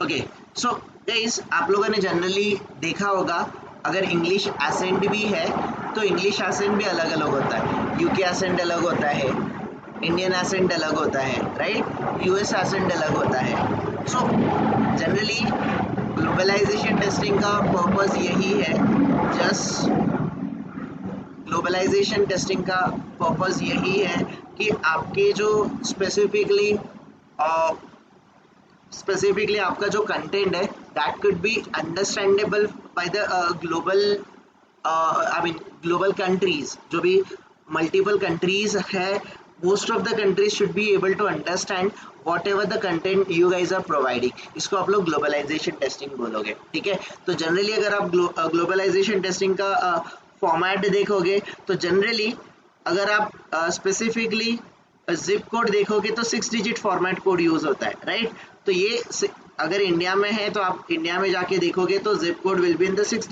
Okay, so guys आप लोगों ने जनरली देखा होगा अगर इंग्लिश एसेंट भी है तो इंग्लिश एसेंट भी अलग अलग होता है। यूके एसेंट अलग होता है, इंडियन एसेंट अलग होता है, राइट, यूएस एसेंट अलग होता है। सो जनरली ग्लोबलाइजेशन टेस्टिंग का पर्पस यही है, जस्ट ग्लोबलाइजेशन टेस्टिंग का पर्पस यही है कि आपके जो स्पेसिफिकली आपका जो कंटेंट है that could be understandable by the global, I mean global countries, जो भी मल्टीपल कंट्रीज है, most of the countries should be able to understand whatever the content you guys are providing. इसको आप लोग globalisation testing बोलोगे, ठीक है। तो जनरली अगर आप ग्लोबलाइजेशन टेस्टिंग का फॉर्मेट देखोगे तो जनरली अगर आप स्पेसिफिकली जिप कोड देखोगे तो 6 डिजिट फॉर्मेट कोड यूज होता है, राइट। तो ये अगर इंडिया में है तो आप इंडिया में जाके देखोगे तो zip code will be in the 6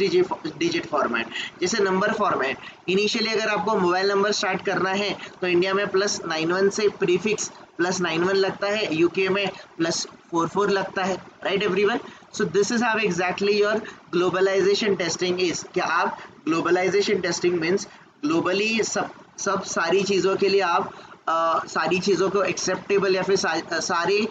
digit format. जैसे नंबर फॉर्मेट, इनिशियली अगर आपको मोबाइल नंबर स्टार्ट करना है तो इंडिया में +91 से प्रीफिक्स +91 लगता है, यूके में +44 लगता है, right everyone. So this is how exactly your globalisation testing is. क्या आप ग्लोबलाइजेशन टेस्टिंग मीन्स ग्लोबली सब सारी चीज़ों के लिए आप सारी चीज़ों को एक्सेप्टेबल या फिर सारी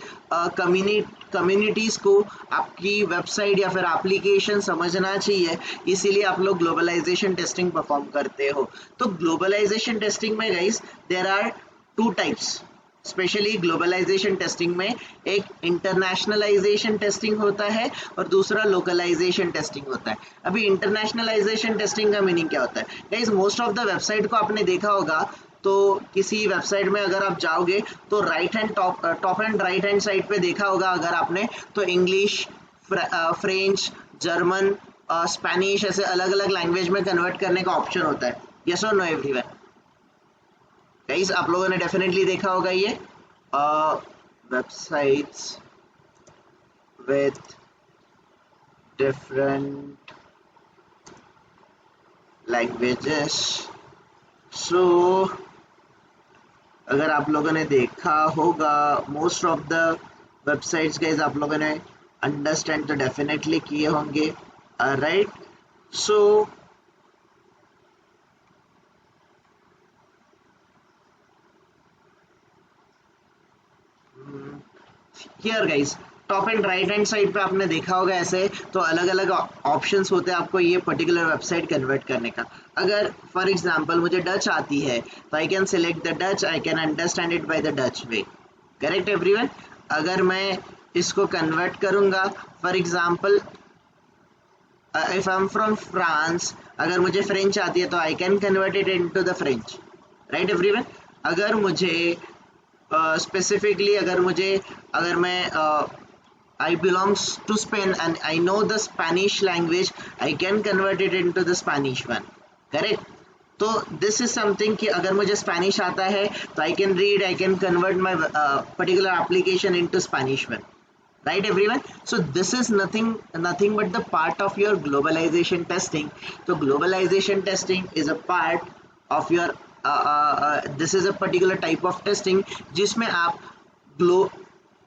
कम्युनिटीज़ को आपकी वेबसाइट या फिर एप्लीकेशन समझना चाहिए, इसीलिए आप लोग ग्लोबलाइजेशन टेस्टिंग परफॉर्म करते हो। तो ग्लोबलाइजेशन टेस्टिंग में guys there are 2 types. Specially globalisation testing में एक इंटरनेशनलाइजेशन टेस्टिंग होता है और दूसरा लोकलाइजेशन टेस्टिंग होता है। अभी इंटरनेशनलाइजेशन टेस्टिंग का मीनिंग क्या होता है guys? Most of the website को आपने देखा होगा, तो किसी वेबसाइट में अगर आप जाओगे तो top and right hand side पे देखा होगा अगर आपने, तो इंग्लिश, फ्रेंच, जर्मन, स्पेनिश, ऐसे अलग अलग लैंग्वेज में कन्वर्ट करने का ऑप्शन होता है। यस और नो एवरीवन? गाइस आप लोगों ने डेफिनेटली देखा होगा ये वेबसाइट्स विथ डिफरेंट लैंग्वेजेस। सो अगर आप लोगों ने देखा होगा most of the websites guys आप लोगों ने अंडरस्टैंड तो डेफिनेटली किए होंगे, right. So here guys top and right hand side पे आपने देखा होगा ऐसे, तो अलग अलग ऑप्शंस होते हैं आपको ये पर्टिकुलर वेबसाइट कन्वर्ट करने का। अगर फॉर एग्जांपल मुझे डच आती है तो I can select the Dutch, I can understand it by the Dutch way, correct everyone. अगर मैं इसको कन्वर्ट करूंगा, for example if I am from France, अगर मुझे फ्रेंच आती है तो आई can convert it into the French, right everyone. अगर मुझे स्पेसिफिकली अगर मैं I belongs to Spain and I know the Spanish language, I can convert it into the Spanish one, correct। तो this is something कि अगर मुझे Spanish आता है तो I can read, I can convert my particular application into Spanish one, right everyone। So this is nothing but the part of your globalization testing। तो globalization testing is a part of your this is a particular type of testing जिसमें आप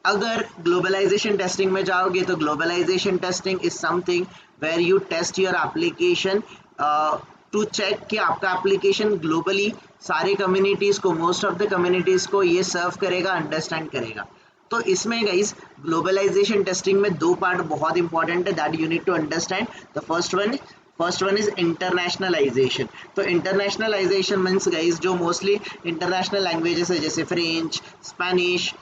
अगर globalization testing में जाओगे तो globalisation testing is something where you test your application to check कि आपका application globally सारे कम्युनिटीज़ को, मोस्ट ऑफ द कम्युनिटीज़ को ये सर्व करेगा, अंडरस्टैंड करेगा। तो इसमें गाइस ग्लोबलाइजेशन टेस्टिंग में 2 पार्ट बहुत इंपॉर्टेंट है that you need to understand. The first one is internationalisation. तो इंटरनेशनलाइजेशन मीन्स गाइस जो मोस्टली इंटरनेशनल लैंग्वेजेस है जैसे French, Spanish,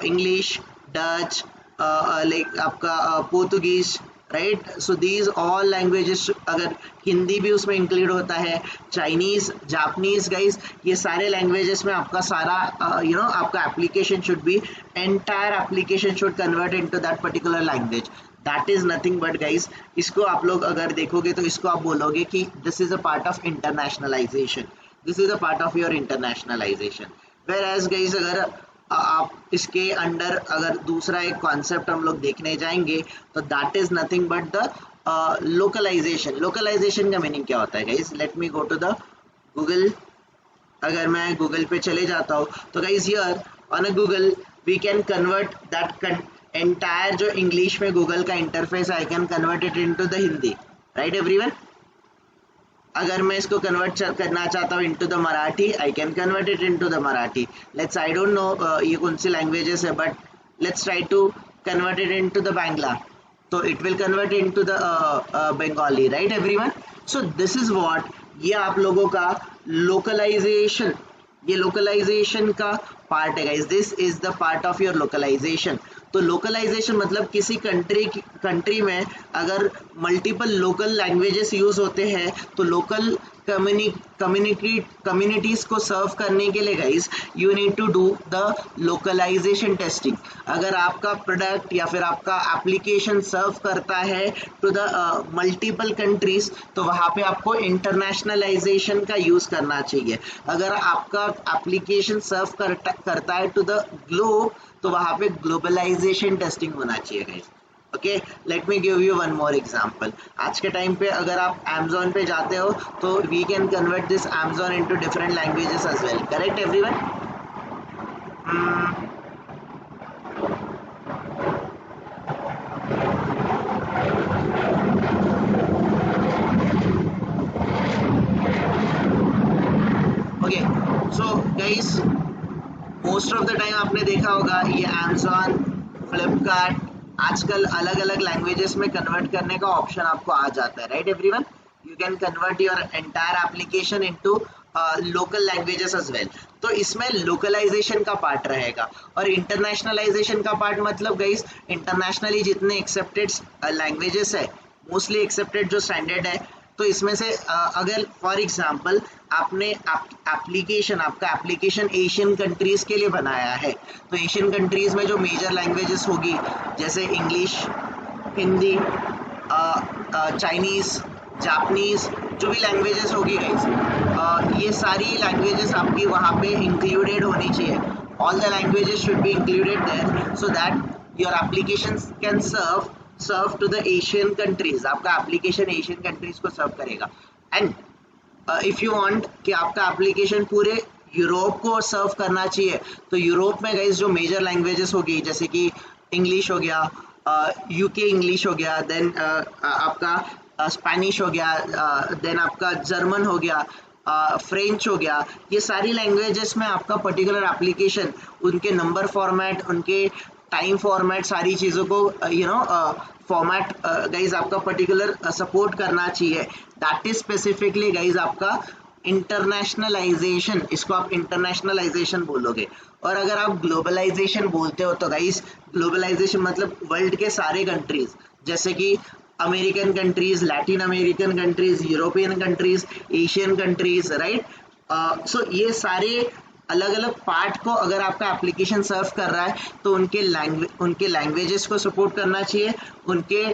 English, Dutch, like आपका Portuguese, right. So these all languages, अगर हिंदी भी उसमें इंक्लूड होता है, चाइनीज, जापानीज गाइस, ये सारे लैंग्वेजेस में आपका सारा आपका application should B, entire application should convert into that particular language. That is nothing but guys, इसको आप लोग अगर देखोगे तो इसको आप बोलोगे कि this is a part of internationalisation, this is a part of your internationalisation. Whereas guys अगर आप इसके अंडर अगर दूसरा एक कॉन्सेप्ट हम लोग देखने जाएंगे तो that is nothing but the localization. Localization का मीनिंग क्या होता है guys? Let me go to the Google. अगर मैं गूगल पे चले जाता हूँ तो guys here on a Google we can convert that entire जो इंग्लिश में गूगल का interface I can convert it into the Hindi, right everyone. अगर मैं इसको कन्वर्ट करना चाहता हूँ into the Marathi, I can convert it into the Marathi. Let's I don't know ये कौन सी लैंग्वेजेस है, but let's try to convert it into the Bangla, तो it will convert into the Bengali, right everyone. So this is what, ये आप लोगों का localisation, ये लोकलाइजेशन का पार्ट है guys, this is the part of your localization. तो लोकलाइजेशन मतलब किसी कंट्री में अगर मल्टीपल लोकल लैंग्वेजेस यूज होते हैं तो लोकल कम्युनिटीज को सर्व करने के लिए guys you need to do the localization testing. अगर आपका प्रोडक्ट या फिर आपका एप्लीकेशन सर्व करता है टू द मल्टीपल कंट्रीज तो वहाँ पे आपको इंटरनेशनलाइजेशन का यूज करना चाहिए। अगर आपका एप्लीकेशन सर्व करता है टू द ग्लोब तो वहाँ पे ग्लोबलाइजेशन टेस्टिंग होना चाहिए guys. Okay, let me give you one more example. आज के टाइम पे अगर आप Amazon पे जाते हो तो we can convert this Amazon into different languages as well, correct everyone. Okay, so guys most of the time आपने देखा होगा ये Amazon, फ्लिपकार्ट आजकल अलग अलग लैंग्वेजेस में कन्वर्ट करने का ऑप्शन आपको आ जाता है, right everyone. You can convert your entire application into local languages as well. तो इसमें लोकलाइजेशन का पार्ट रहेगा और इंटरनेशनलाइजेशन का पार्ट मतलब गाइस इंटरनेशनली जितने एक्सेप्टेड लैंग्वेजेस है, मोस्टली एक्सेप्टेड जो स्टैंडर्ड है, तो इसमें से अगर फॉर एग्जांपल आपने आपका एप्लीकेशन एशियन कंट्रीज के लिए बनाया है तो एशियन कंट्रीज में जो मेजर लैंग्वेजेस होगी जैसे इंग्लिश, हिंदी, चाइनीज, जापानीज, जो भी लैंग्वेजेस होगी गाइस, ये सारी लैंग्वेजेस आपकी वहाँ पे इंक्लूडेड होनी चाहिए। All the languages should be included there so that your application can serve to the Asian countries. आपका एप्लीकेशन एशियन कंट्रीज को सर्व करेगा। एंड इफ यू वांट कि आपका एप्लीकेशन पूरे यूरोप को सर्व करना चाहिए तो यूरोप में गाइस जो मेजर लैंग्वेजेस होगी जैसे कि इंग्लिश हो गया, यूके इंग्लिश हो गया, देन आपका स्पेनिश हो गया, देन आपका जर्मन हो गया, फ्रेंच हो गया, ये सारी लैंग्वेजेस में आपका पर्टिकुलर एप्लीकेशन उनके नंबर फॉर्मेट, उनके टाइम फॉर्मेट, सारी चीज़ों को फॉर्मेट गाइज आपका पर्टिकुलर सपोर्ट करना चाहिए। दैट इज स्पेसिफिकली गाइज आपका इंटरनेशनलाइजेशन, इसको आप इंटरनेशनलाइजेशन बोलोगे। और अगर आप ग्लोबलाइजेशन बोलते हो तो गाइज ग्लोबलाइजेशन मतलब वर्ल्ड के सारे कंट्रीज जैसे कि American countries, Latin American countries, European countries, Asian countries, right. So ये सारे अलग अलग पार्ट को अगर आपका एप्लीकेशन सर्व कर रहा है तो उनके लैंग्वेजेस को सपोर्ट करना चाहिए, उनके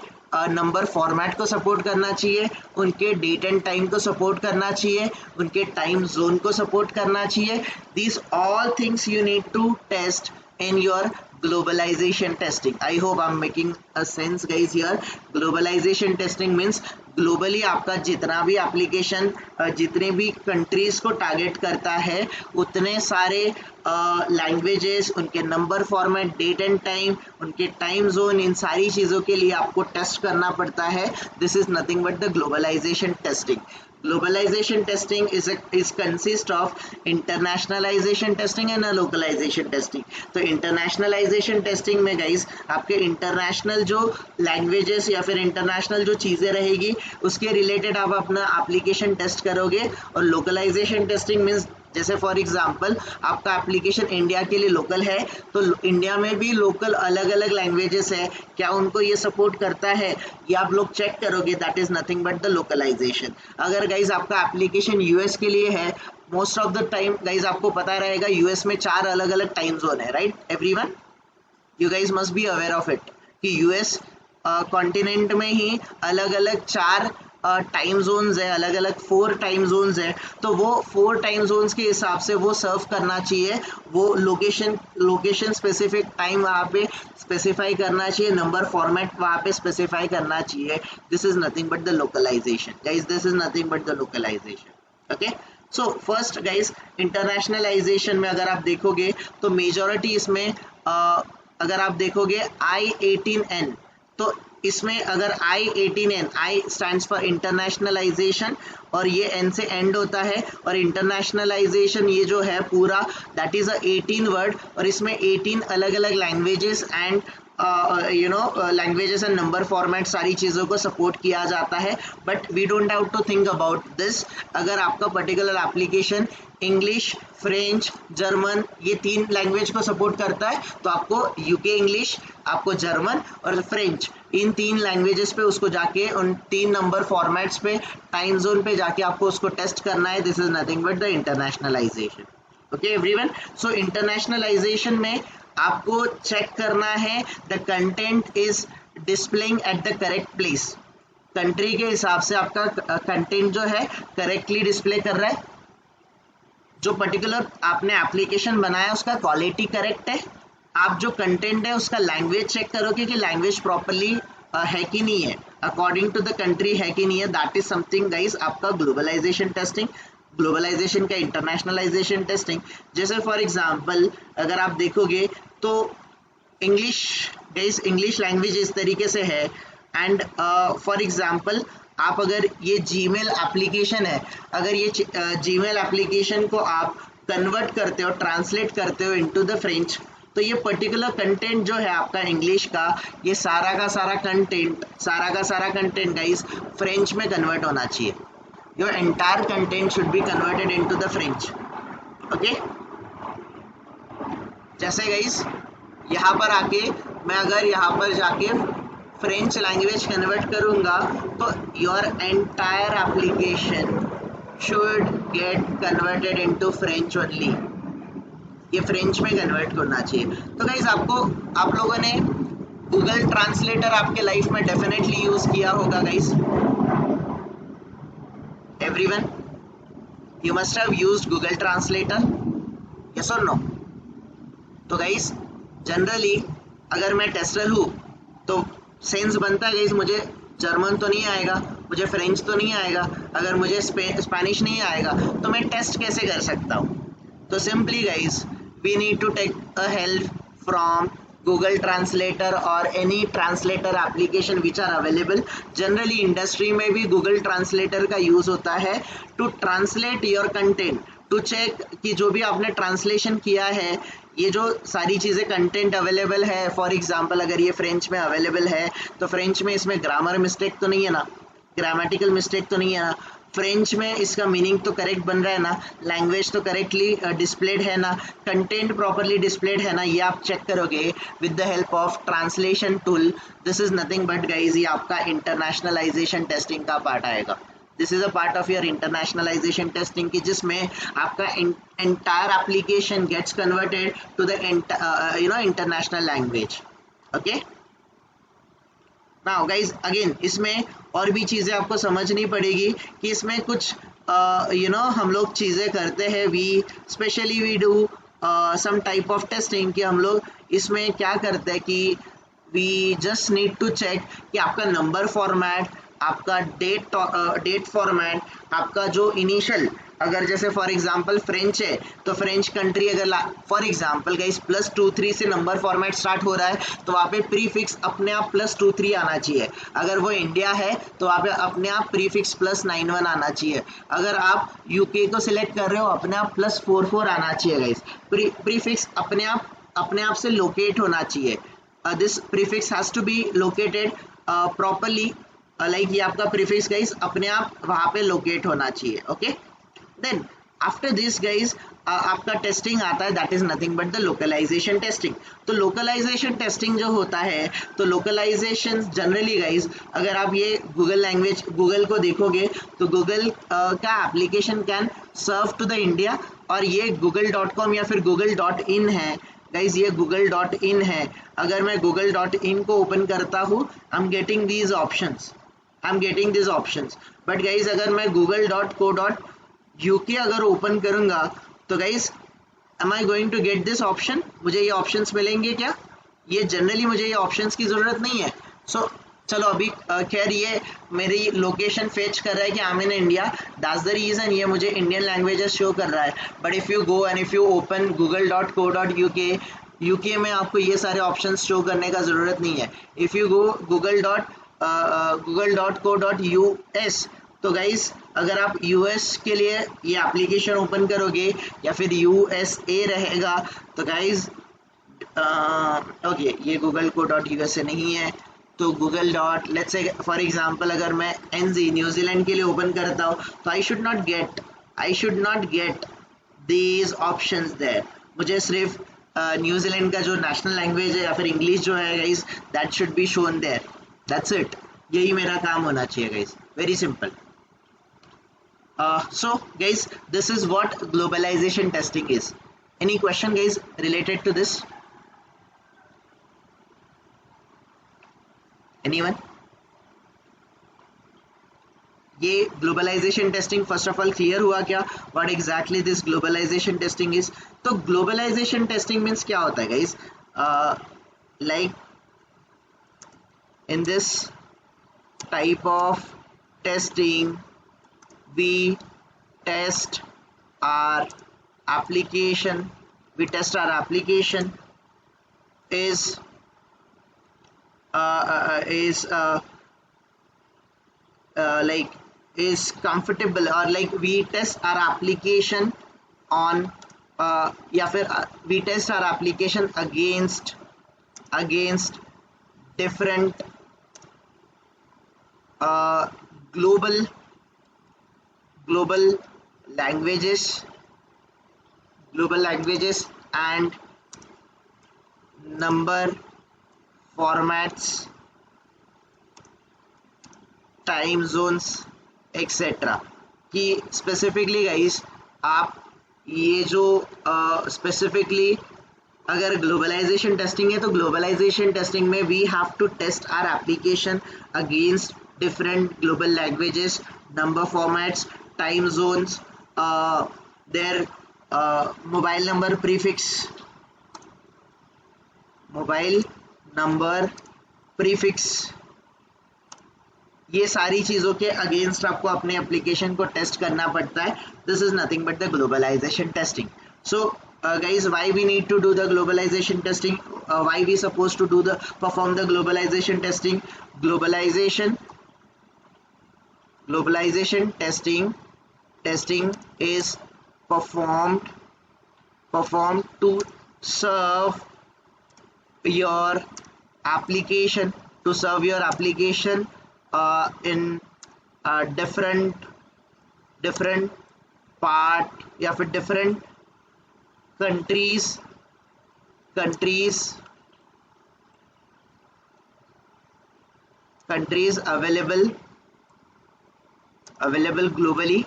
नंबर फॉर्मेट को सपोर्ट करना चाहिए, उनके डेट एंड टाइम को सपोर्ट करना चाहिए, उनके टाइम जोन को सपोर्ट करना चाहिए। These all things you need to test in your globalization testing. I hope I'm making a sense guys here. Globalization testing means globally आपका जितना भी एप्लीकेशन जितने भी कंट्रीज को टारगेट करता है उतने सारे लैंग्वेजेस, उनके number format, date and time, उनके टाइम जोन, इन सारी चीज़ों के लिए आपको टेस्ट करना पड़ता है। This is nothing but the globalization testing. Globalization testing is consist of internationalization testing and localization testing. तो internationalization testing में guys आपके international जो languages या फिर international जो चीज़ें रहेगी उसके related आप अपना application test करोगे। और localization testing means जैसे फॉर एग्जांपल आपका एप्लीकेशन इंडिया के लिए लोकल है तो इंडिया में भी लोकल अलग अलग लैंग्वेजेस है, क्या उनको ये सपोर्ट करता है ये आप लोग चेक करोगे। That is nothing but the localization. अगर गाइज आपका एप्लीकेशन यूएस के लिए है, most of the time guys आपको पता रहेगा यूएस में 4 अलग अलग टाइम जोन है, right everyone. You guys must be aware of it कि यूएस कॉन्टिनेंट में ही अलग अलग 4 टाइम जोन्स है, अलग अलग 4 टाइम जोन्स है। तो वो 4 टाइम जोन्स के हिसाब से वो सर्व करना चाहिए, वो लोकेशन स्पेसिफिक टाइम वहाँ पे स्पेसिफाई करना चाहिए, नंबर फॉर्मेट वहाँ पे स्पेसिफाई करना चाहिए। This is nothing but the localization guys, this is nothing but the localization. Okay, so first guys internationalization में अगर आप देखोगे तो मेजॉरिटी इसमें अगर आप देखोगे I18N, तो इसमें अगर I18N, I stands for internationalisation और ये N से एंड होता है, और इंटरनेशनलाइजेशन ये जो है पूरा दैट इज 18 वर्ड, और इसमें 18 अलग अलग languages and languages and number format सारी चीज़ों को सपोर्ट किया जाता है. But we don't have to think about this. अगर आपका particular application English, French, German ये 3 लैंग्वेज को सपोर्ट करता है, तो आपको यूके इंग्लिश, आपको जर्मन और फ्रेंच इन 3 लैंग्वेजेस पे उसको जाके उन 3 नंबर फॉर्मेट्स पे टाइम जोन पे जाके आपको उसको टेस्ट करना है. This is nothing but the internationalisation. Okay everyone, so internationalisation में आपको चेक करना है the content is displaying at the correct place. Country के हिसाब से आपका कंटेंट जो है करेक्टली डिस्प्ले कर रहा है. जो पर्टिकुलर आपने एप्लीकेशन बनाया उसका क्वालिटी करेक्ट है. आप जो कंटेंट है उसका लैंग्वेज चेक करोगे कि लैंग्वेज प्रॉपरली है कि नहीं है, अकॉर्डिंग टू द कंट्री है कि नहीं है. दैट इज समथिंग गाइस आपका ग्लोबलाइजेशन टेस्टिंग, ग्लोबलाइजेशन का इंटरनेशनलाइजेशन टेस्टिंग. जैसे फॉर एग्जांपल अगर आप देखोगे तो इंग्लिश गाइस, इंग्लिश लैंग्वेज इस तरीके से है. एंड फॉर एग्जांपल आप अगर ये जीमेल एप्लीकेशन है, अगर ये जीमेल एप्लीकेशन को आप कन्वर्ट करते हो, ट्रांसलेट करते हो इनटू द फ्रेंच, तो ये पर्टिकुलर कंटेंट जो है आपका इंग्लिश का, ये सारा का सारा कंटेंट गाइस फ्रेंच में कन्वर्ट होना चाहिए. Your entire content should be converted into the French. Okay, जैसे गाइस यहाँ पर आके मैं अगर यहाँ पर जाके फ्रेंच लैंग्वेज कन्वर्ट करूँगा तो your entire application should get converted into French only. ये फ्रेंच में कन्वर्ट करना चाहिए. तो गाइस आप लोगों ने गूगल ट्रांसलेटर आपके लाइफ में डेफिनेटली यूज किया होगा guys. Everyone, you must have used Google translator, yes और नो? तो गाइस जनरली अगर मैं टेस्टर हूँ तो सेंस बनता है गाइस, मुझे जर्मन तो नहीं आएगा, मुझे फ्रेंच तो नहीं आएगा, अगर मुझे स्पेनिश नहीं आएगा तो मैं टेस्ट कैसे कर सकता हूँ? तो simply guys we need to take a help from Google Translator or any translator application which are available. Generally industry में भी Google Translator का यूज होता है to translate your content, to check कि जो भी आपने ट्रांसलेशन किया है ये जो सारी चीज़ें कंटेंट अवेलेबल है. फॉर एग्जांपल अगर ये फ्रेंच में अवेलेबल है तो फ्रेंच में इसमें ग्रामर मिस्टेक तो नहीं है ना, ग्रामेटिकल मिस्टेक तो नहीं है ना, फ्रेंच में इसका मीनिंग तो करेक्ट बन रहा है ना, लैंग्वेज तो करेक्टली डिस्प्लेड है ना, कंटेंट प्रॉपरली डिस्प्लेड है ना, ये आप चेक करोगे with the help of translation tool. This is nothing but guys ये आपका इंटरनेशनलाइजेशन टेस्टिंग का पार्ट आएगा. This is a part of your internationalization testing की जिसमें आपका entire application gets converted to the international language. Okay, now guys again इसमें और भी चीज़ें आपको समझनी पड़ेगी कि इसमें कुछ हम लोग चीज़ें करते हैं. We do some type of testing कि हम लोग इसमें क्या करते हैं कि we just need to check कि आपका नंबर फॉर्मेट, आपका डेट फॉर्मेट, आपका जो इनिशियल, अगर जैसे फॉर एग्जांपल फ्रेंच है तो फ्रेंच कंट्री अगर फॉर एग्जांपल गाइस +23 से नंबर फॉर्मेट स्टार्ट हो रहा है तो वहाँ पे प्रीफिक्स अपने आप +23 आना चाहिए. अगर वो इंडिया है तो वहाँ पे अपने आप प्रीफिक्स +91 आना चाहिए. अगर आप यूके को सिलेक्ट कर रहे हो अपने आप +44 आना चाहिए गाइस. प्रीफिक्स अपने आप से लोकेट होना चाहिए. This prefix has to be located properly, like ये आपका प्रीफिक्स गाइस अपने आप वहाँ पे लोकेट होना चाहिए. Okay, then after this guys आपका टेस्टिंग आता है that is nothing but the localization testing. तो लोकलाइजेशन टेस्टिंग जो होता है तो लोकलाइजेशन जनरली गाइज अगर आप ये गूगल को देखोगे तो गूगल का application can serve to the India, और ये google.com या फिर google.in है गाइज, ये google.in है. अगर मैं google.in को ओपन करता हूँ I am getting these options. But guys अगर मैं google.co.uk अगर ओपन करूंगा तो guys am I going to get this option? मुझे ये ऑप्शंस मिलेंगे क्या? ये जनरली मुझे ये ऑप्शंस की ज़रूरत नहीं है. सो चलो अभी खैर ये मेरी लोकेशन फेच कर रहा है कि I am in India, that's the reason ये मुझे इंडियन लैंग्वेजेस शो कर रहा है. But if you go and if you open google.co.uk UK में आपको ये सारे ऑप्शंस शो करने का ज़रूरत नहीं है। इफ़ यू गो google.co.us, तो गाइस अगर आप यूएस के लिए ये एप्लीकेशन ओपन करोगे या फिर यूएसए रहेगा तो गाइस ओके, ये google.co.us नहीं है, तो Google dot let's say for example अगर मैं एनजी न्यूजीलैंड के लिए ओपन करता हूँ तो I should not get these options there. मुझे सिर्फ न्यूजीलैंड का जो नेशनल लैंग्वेज है या फिर इंग्लिश जो है guys, that should be shown there, that's it. यही मेरा काम होना चाहिए guys, very simple. So guys, this is what globalization testing is. Any question guys related to this? Anyone? ये globalization testing first of all clear हुआ क्या, what exactly this globalization testing is? तो globalisation testing means क्या होता है guys, like in this type of testing we test our application is like is comfortable, or like we test our application on या फिर we test our application against different global languages and number, formats, time zones etc. कि specifically guys आप ये जो specifically अगर globalization testing है तो globalisation testing में we have to test our application against different global languages, number formats, time zones, their mobile number prefix, ये सारी चीज़ों के अगेंस्ट आपको अपने एप्लीकेशन को टेस्ट करना पड़ता है। This is nothing but the globalization testing. So guys, why we need to do the globalization testing, why we supposed to perform the globalization testing? Globalization testing is performed to serve your application in different part या फिर different countries available globally,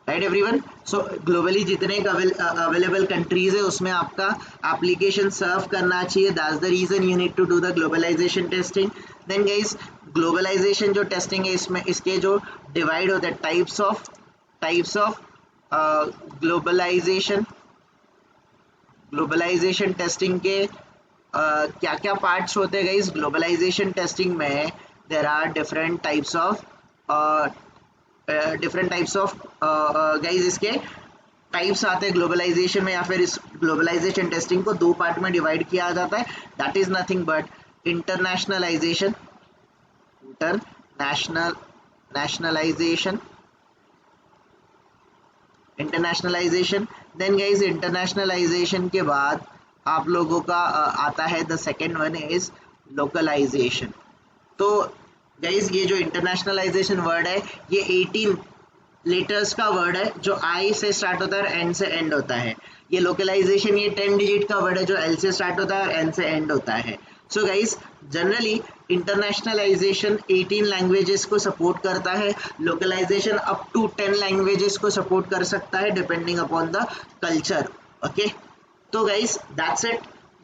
right everyone. So globally जितने available countries है उसमें आपका application serve करना चाहिए, that's the reason you need to do the globalization testing. Then guys globalization जो testing है इसमें इसके जो डिवाइड होते हैं टाइप्स ऑफ ग्लोबलाइजेशन टेस्टिंग के क्या क्या पार्ट्स होते हैं गाइस ग्लोबलाइजेशन टेस्टिंग में? There are different types of guys, इसके टाइप्स आते हैं ग्लोबलाइजेशन में, या फिर इस ग्लोबलाइजेशन टेस्टिंग को दो पार्ट में डिवाइड किया जाता है। That is nothing but internationalization, then guys internationalization के बाद आप लोगों का आता है the second one is localization. तो गाइस ये जो इंटरनेशनलाइजेशन वर्ड है ये 18 लेटर्स का वर्ड है जो आई से स्टार्ट होता है और एन से एंड होता है। ये लोकलाइजेशन ये 10 डिजिट का वर्ड है जो एल से स्टार्ट होता है और एन से एंड होता है। So guys generally internationalisation 18 languages को सपोर्ट करता है, लोकलाइजेशन अप टू 10 लैंग्वेजेस को सपोर्ट कर सकता है depending upon the culture. Okay, तो गाइस दैट्स इट,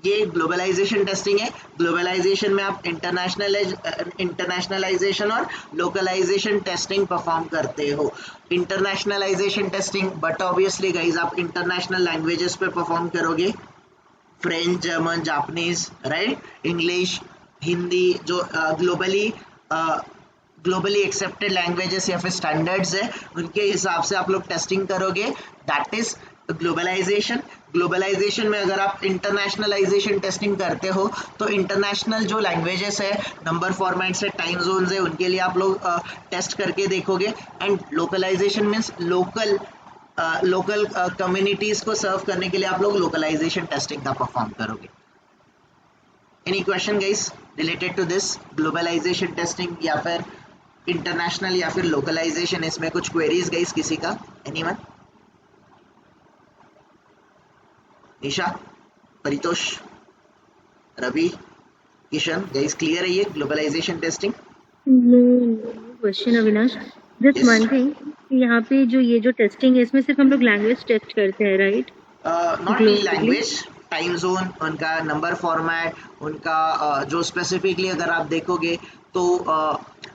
ये ग्लोबलाइजेशन टेस्टिंग है। ग्लोबलाइजेशन में आप इंटरनेशनलाइजेशन और लोकलाइजेशन टेस्टिंग परफॉर्म करते हो। Internationalisation testing but obviously guys आप इंटरनेशनल लैंग्वेजेस पे परफॉर्म करोगे, French, German, Japanese, right, English, Hindi, जो ग्लोबली एक्सेप्टेड लैंग्वेजेस या फिर स्टैंडर्ड्स है उनके हिसाब से आप लोग टेस्टिंग करोगे, दैट इज ग्लोबलाइजेशन। ग्लोबलाइजेशन में अगर आप इंटरनेशनलाइजेशन टेस्टिंग करते हो तो इंटरनेशनल जो लैंग्वेजेस है, नंबर फॉर्मेट्स है, टाइम जोन्स है, उनके लिए आप लोग टेस्ट करके देखोगे। And localization means local communities को सर्व करने के लिए आप लोग लोकलाइजेशन टेस्टिंग का परफॉर्म करोगे। Any question guys related to this globalization testing या फिर इंटरनेशनल या फिर लोकलाइजेशन, इसमें कुछ क्वेरीज गाइस किसी का? Anyone? Nisha, Paritosh, Ravi, Kishan, guys clear है ये globalization testing? Question Avinash, just one thing, यहाँ पे जो ये जो टेस्टिंग है इसमें सिर्फ हम लोग लैंग्वेज टेस्ट करते हैं, right? Not only language, time zone, उनका नंबर फॉर्मेट, उनका जो स्पेसिफिकली अगर आप देखोगे तो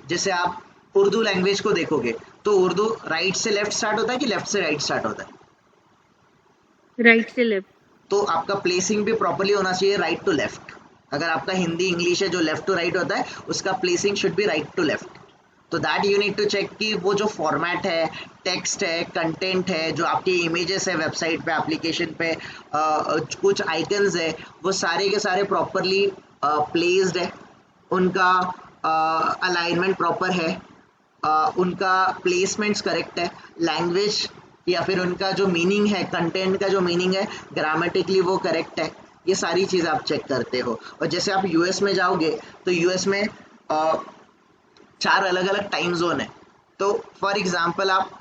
जैसे आप उर्दू लैंग्वेज को देखोगे तो उर्दू राइट से लेफ्ट स्टार्ट होता है कि लेफ्ट से राइट स्टार्ट होता है? राइट से लेफ्ट। तो आपका प्लेसिंग भी प्रॉपर्ली होना चाहिए राइट टू लेफ्ट। अगर आपका हिंदी इंग्लिश है जो लेफ्ट टू राइट होता है, उसका placing should be right to left. तो that you need to check कि वो जो फॉर्मेट है, टेक्स्ट है, कंटेंट है, जो आपके इमेजेस है वेबसाइट पे, एप्लीकेशन पे, कुछ आइकन्स है, वो सारे के सारे प्रॉपरली प्लेस्ड है, उनका अलाइनमेंट प्रॉपर है, उनका प्लेसमेंट्स करेक्ट है, लैंग्वेज या फिर उनका जो मीनिंग है, कंटेंट का जो मीनिंग है, ग्रामेटिकली वो करेक्ट है। ये सारी चीज़ आप चेक करते हो। और जैसे आप यूएस में जाओगे तो यूएस में 4 अलग अलग टाइम जोन है। तो फॉर एग्जांपल आप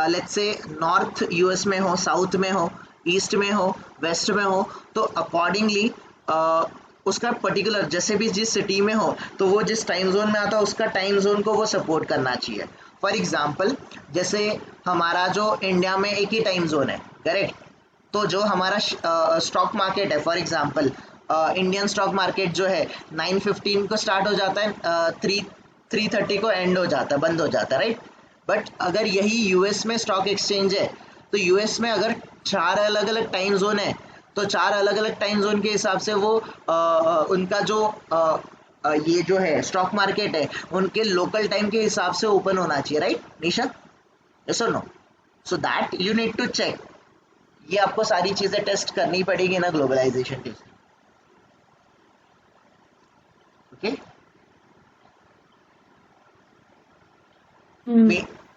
लेट्स से नॉर्थ यूएस में हो, साउथ में हो, ईस्ट में हो, वेस्ट में हो, तो अकॉर्डिंगली उसका पर्टिकुलर जैसे भी जिस सिटी में हो तो वो जिस टाइम जोन में आता है उसका टाइम जोन को वो सपोर्ट करना चाहिए। फॉर एग्जांपल जैसे हमारा जो इंडिया में एक ही टाइम जोन है, करेक्ट? तो जो हमारा स्टॉक मार्केट है, for example Indian stock market जो है 9:15 को स्टार्ट हो जाता है, 3:30 को एंड हो जाता है, बंद हो जाता है, राइट? बट अगर यही यूएस में स्टॉक एक्सचेंज है तो यूएस में अगर 4 अलग अलग टाइम जोन है तो 4 अलग अलग टाइम जोन के हिसाब से वो उनका जो ये जो है स्टॉक मार्केट है उनके लोकल टाइम के हिसाब से ओपन होना चाहिए, राइट निशा? यस और no? So that you need to check. ये आपको सारी चीजें टेस्ट करनी पड़ेगी ना ग्लोबलाइजेशन टेस्ट। ओके,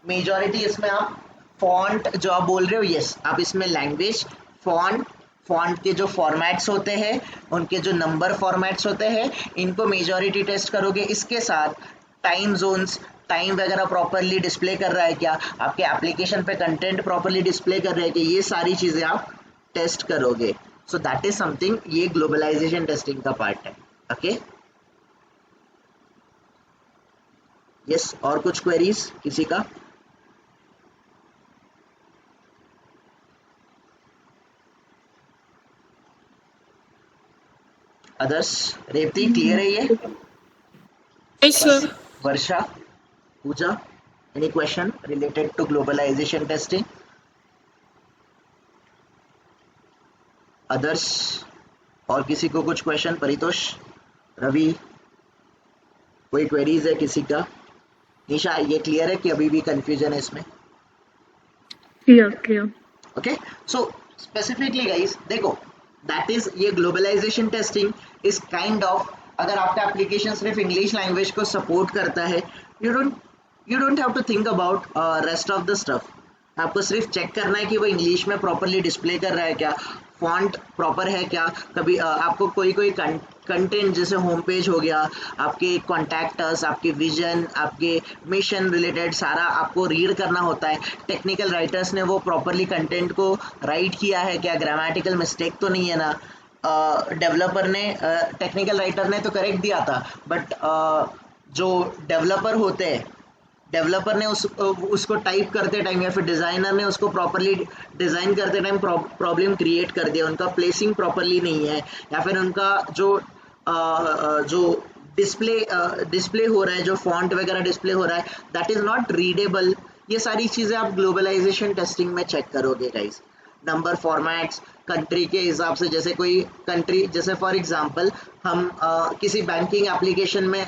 मेजॉरिटी इसमें आप फॉन्ट जो आप बोल रहे हो, यस आप इसमें लैंग्वेज, फॉन्ट के जो फॉर्मेट्स होते हैं, उनके जो नंबर फॉर्मेट्स होते हैं, इनको मेजॉरिटी टेस्ट करोगे। इसके साथ टाइम जोन्स, टाइम वगैरह प्रॉपरली डिस्प्ले कर रहा है क्या, आपके एप्लीकेशन पे कंटेंट प्रॉपरली डिस्प्ले कर रहे हैं कि ये सारी चीज़ें आप टेस्ट करोगे। सो दैट इज समथिंग, ये ग्लोबलाइजेशन टेस्टिंग का पार्ट है। ओके, यस, और कुछ क्वेरीज किसी का? अदर्स? रेवती क्लियर है ये? Yes, sir. Varsha, Pooja, any question related to globalization testing? Others? और किसी को कुछ क्वेश्चन? परितोष, रवि, कोई क्वेरीज है किसी का? निशा, ये क्लियर है कि अभी भी कंफ्यूजन है इसमें? Clear. Okay, so specifically guys देखो, दैट इज ये globalization testing is kind of, अगर आपका एप्लीकेशन सिर्फ इंग्लिश लैंग्वेज को सपोर्ट करता है, you don't have to think about rest of the stuff. आपको सिर्फ चेक करना है कि वो इंग्लिश में प्रॉपरली डिस्प्ले कर रहा है क्या, फॉन्ट प्रॉपर है क्या। कभी आपको कोई कंटेंट जैसे होम पेज हो गया, आपके कॉन्टैक्टर्स, आपके विजन, आपके मिशन रिलेटेड सारा आपको रीड करना होता है। टेक्निकल राइटर्स ने वो प्रॉपरली कंटेंट को राइट किया है क्या, ग्रामेटिकल मिस्टेक तो नहीं है ना। डेवलपर ने, टेक्निकल राइटर ने तो करेक्ट दिया था, बट जो डेवलपर होते हैं, डेवलपर ने उसको टाइप करते टाइम या फिर डिज़ाइनर ने उसको प्रॉपरली डिज़ाइन करते टाइम प्रॉब्लम क्रिएट कर दिया, उनका प्लेसिंग प्रॉपरली नहीं है, या फिर उनका जो डिस्प्ले हो रहा है, जो फॉन्ट वगैरह डिस्प्ले हो रहा है, दैट इज़ नॉट रीडेबल। ये सारी चीज़ें आप ग्लोबलाइजेशन टेस्टिंग में चेक करोगे गाइस। नंबर फॉर्मेट्स कंट्री के हिसाब से, जैसे कोई कंट्री, जैसे फॉर एग्जांपल हम किसी बैंकिंग एप्लीकेशन में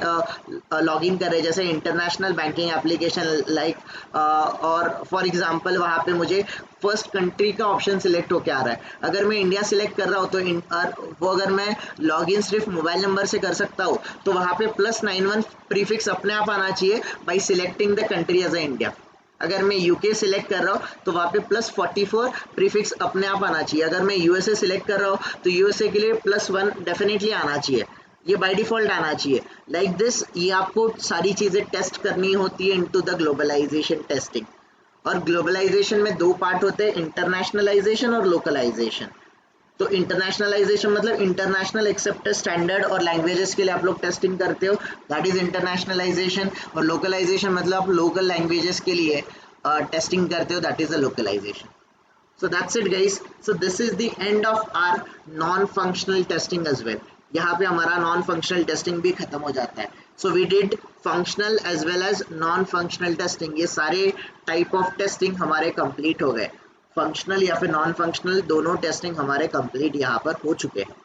लॉगिन कर रहे हैं, जैसे इंटरनेशनल बैंकिंग एप्लीकेशन लाइक, और फॉर एग्जांपल वहाँ पे मुझे फर्स्ट कंट्री का ऑप्शन सिलेक्ट होकर आ रहा है। अगर मैं इंडिया सिलेक्ट कर रहा हूँ तो वो अगर मैं लॉगिन सिर्फ मोबाइल नंबर से कर सकता हूँ तो वहाँ पे +91 प्रीफिक्स अपने आप आना चाहिए by selecting the country as a India. अगर मैं यूके सिलेक्ट कर रहा हूँ तो वहाँ पे +44 प्रीफिक्स अपने आप आना चाहिए। अगर मैं यूएसए सिलेक्ट कर रहा हूँ तो यूएसए के लिए +1 डेफिनेटली आना चाहिए, ये बाय डिफॉल्ट आना चाहिए। लाइक दिस ये आपको सारी चीज़ें टेस्ट करनी होती है इनटू द ग्लोबलाइजेशन टेस्टिंग। और ग्लोबलाइजेशन में दो पार्ट होते हैं, इंटरनेशनलाइजेशन और लोकलाइजेशन। तो इंटरनेशनलाइजेशन मतलब इंटरनेशनल एक्सेप्टेड स्टैंडर्ड और लैंग्वेजेस के लिए आप लोग टेस्टिंग करते हो, दैट इज इंटरनेशनलाइजेशन। और लोकलाइजेशन मतलब आप लोकल लैंग्वेजेस के लिए टेस्टिंग करते हो, that is the localization. So that's it guys. So this is the end of our non-functional testing as well. यहाँ पे हमारा नॉन फंक्शनल टेस्टिंग भी खत्म हो जाता है। So we did functional as well as non functional testing, ये सारे टाइप ऑफ टेस्टिंग हमारे कंप्लीट हो गए। फंक्शनल या फिर नॉन फंक्शनल दोनों टेस्टिंग हमारे कंप्लीट यहाँ पर हो चुके हैं।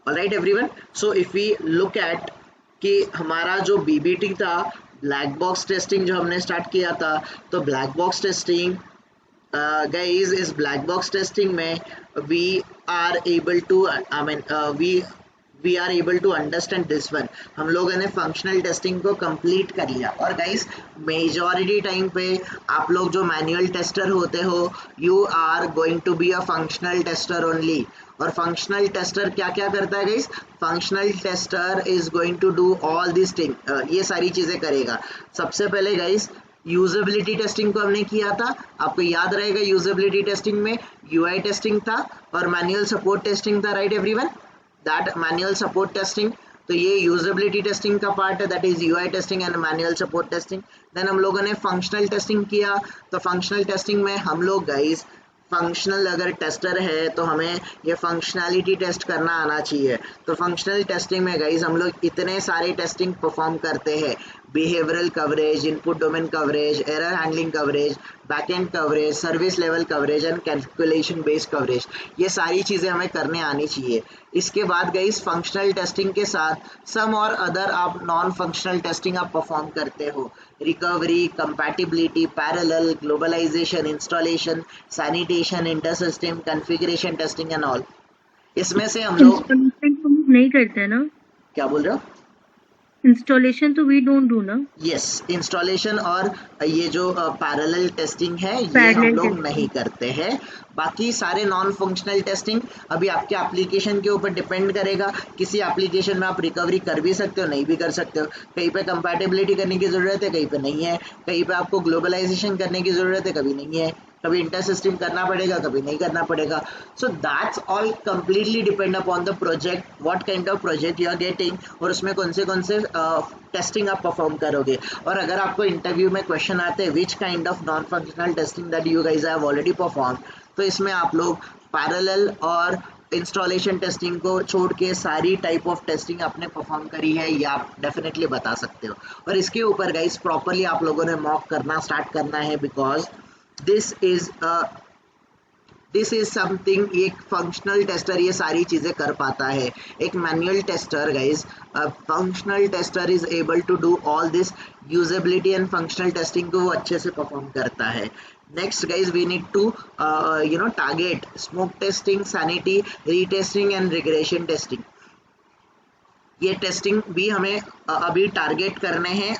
Alright everyone, so if we look at कि हमारा जो बीबीटी था, ब्लैक बॉक्स टेस्टिंग जो हमने स्टार्ट किया था, तो ब्लैक बॉक्स टेस्टिंग guys इस ब्लैक बॉक्स टेस्टिंग में we are able to we are able to understand this one। हम लोगों ने फंक्शनल टेस्टिंग को कंप्लीट कर लिया। और गाइस मेजॉरिटी टाइम पे आप लोग जो मैनुअल टेस्टर होते हो, you are going to be a functional tester only. और फंक्शनल टेस्टर क्या क्या करता है guys? Functional tester is going to do all this thing, ये सारी चीज़ें करेगा। सबसे पहले गाइस यूजेबिलिटी टेस्टिंग को हमने किया था, आपको याद रहेगा यूजेबिलिटी टेस्टिंग में यूआई टेस्टिंग था और मैनुअल सपोर्ट टेस्टिंग था, right everyone? That manual support testing, तो ये यूजेबिलिटी टेस्टिंग का पार्ट है, that is UI testing and manual support testing. Then हम लोगों ने फंक्शनल टेस्टिंग किया, तो फंक्शनल टेस्टिंग में हम लोग गाइस फंक्शनल अगर टेस्टर है तो हमें ये फंक्शनैलिटी टेस्ट करना आना चाहिए। तो फंक्शनल टेस्टिंग में गाइस हम लोग इतने सारे टेस्टिंग परफॉर्म करते हैं, behavioural coverage, input domain coverage, error handling coverage, backend coverage, service level coverage and calculation based coverage, ये सारी चीज़ें हमें करने आनी चाहिए। इसके बाद गाइस फंक्शनल टेस्टिंग के साथ सम और अदर आप नॉन फंक्शनल टेस्टिंग आप परफॉर्म करते हो, recovery, compatibility, parallel, globalization, installation, sanitation, inter system configuration testing and all. इसमें से हम लोग इंस्टॉलेशन तो हम नहीं करते ना? क्या बोल रहे हो? इंस्टॉलेशन तो वी डोंट डू ना? यस, इंस्टॉलेशन और ये जो पैरेलल टेस्टिंग है ये हम Parallel लोग testing। नहीं करते हैं। बाकी सारे नॉन फंक्शनल टेस्टिंग अभी आपके एप्लीकेशन के ऊपर डिपेंड करेगा। किसी एप्लीकेशन में आप रिकवरी कर भी सकते हो, नहीं भी कर सकते हो, कहीं पे कंपैटिबिलिटी करने की ज़रूरत है, कहीं पे नहीं है, कहीं पे आपको ग्लोबलाइजेशन करने की ज़रूरत है, कभी नहीं है, कभी इंटर सिस्टम करना पड़ेगा, कभी नहीं करना पड़ेगा। So that's all completely depend upon the project, what kind of project you are getting, और उसमें कौन से टेस्टिंग आप परफॉर्म करोगे। और अगर आपको इंटरव्यू में क्वेश्चन आते हैं which kind of non functional testing that you guys have already perform, तो इसमें आप लोग पैरेलल और इंस्टॉलेशन टेस्टिंग को छोड़ के सारी टाइप ऑफ टेस्टिंग आपने परफॉर्म करी है, ये आप डेफिनेटली बता सकते हो। और इसके ऊपर गाइस प्रॉपरली आप लोगों ने मॉक करना स्टार्ट करना है, बिकॉज दिस इज समथिंग, एक फंक्शनल टेस्टर ये सारी चीज़ें कर पाता है। एक manual tester guys, functional tester is able to do all this usability and functional testing को वो अच्छे से परफॉर्म करता है। Next guys we need to target smoke testing, sanity, retesting and regression testing. ये टेस्टिंग भी हमें अभी टारगेट करने हैं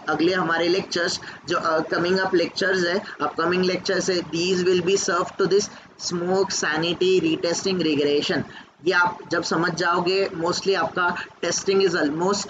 अगले हमारे लेक्चर्स, जो कमिंग अप लेक्चर्स है, अपकमिंग लेक्चर्स है, these will be serve to this smoke, sanity, retesting, regression. ये आप जब समझ जाओगे मोस्टली आपका टेस्टिंग इज ऑलमोस्ट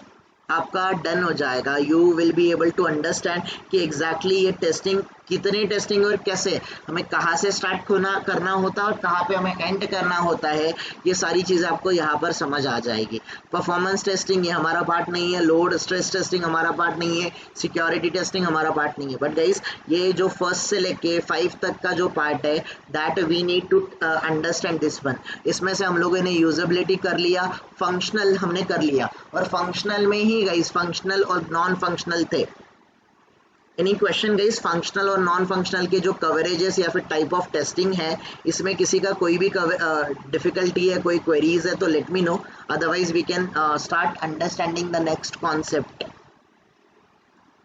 आपका डन हो जाएगा। You will be able to understand कि एग्जैक्टली ये टेस्टिंग, कितनी टेस्टिंग और कैसे, हमें कहाँ से स्टार्ट करना होता है और कहाँ पे हमें एंड करना होता है, ये सारी चीज़ें आपको यहाँ पर समझ आ जाएगी। परफॉर्मेंस टेस्टिंग ये हमारा पार्ट नहीं है, लोड स्ट्रेस टेस्टिंग हमारा पार्ट नहीं है, सिक्योरिटी टेस्टिंग हमारा पार्ट नहीं है। बट गाइस ये जो 1 से लेके 5 तक का जो पार्ट है, that we need to understand this one. इसमें से हम लोगों ने यूजेबिलिटी कर लिया, फंक्शनल हमने कर लिया, और फंक्शनल में ही गाइस फंक्शनल और नॉन फंक्शनल थे। Any question guys? फंक्शनल और नॉन फंक्शनल के जो कवरेजेस या फिर टाइप ऑफ टेस्टिंग है, इसमें किसी का कोई भी डिफिकल्टी है, कोई क्वेरीज है तो let me know, otherwise we can start understanding the next concept.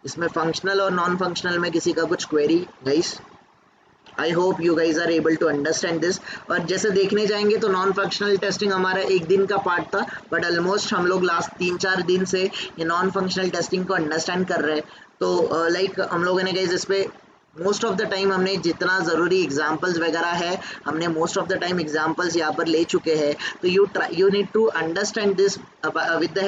इसमें फंक्शनल और नॉन फंक्शनल में किसी का कुछ query guys? I hope you guys are able to understand this. और जैसे देखने जाएंगे तो नॉन फंक्शनल टेस्टिंग हमारा एक दिन का पार्ट था, बट ऑलमोस्ट हम लोग लास्ट 3-4 दिन से ये नॉन फंक्शनल टेस्टिंग को अंडरस्टैंड कर रहे हैं। तो लाइक हम लोगों ने गाइज इस पे मोस्ट ऑफ द टाइम हमने जितना ज़रूरी एग्जाम्पल्स वगैरह है, हमने most of the time examples यहाँ पर ले चुके हैं। तो you need to understand this with the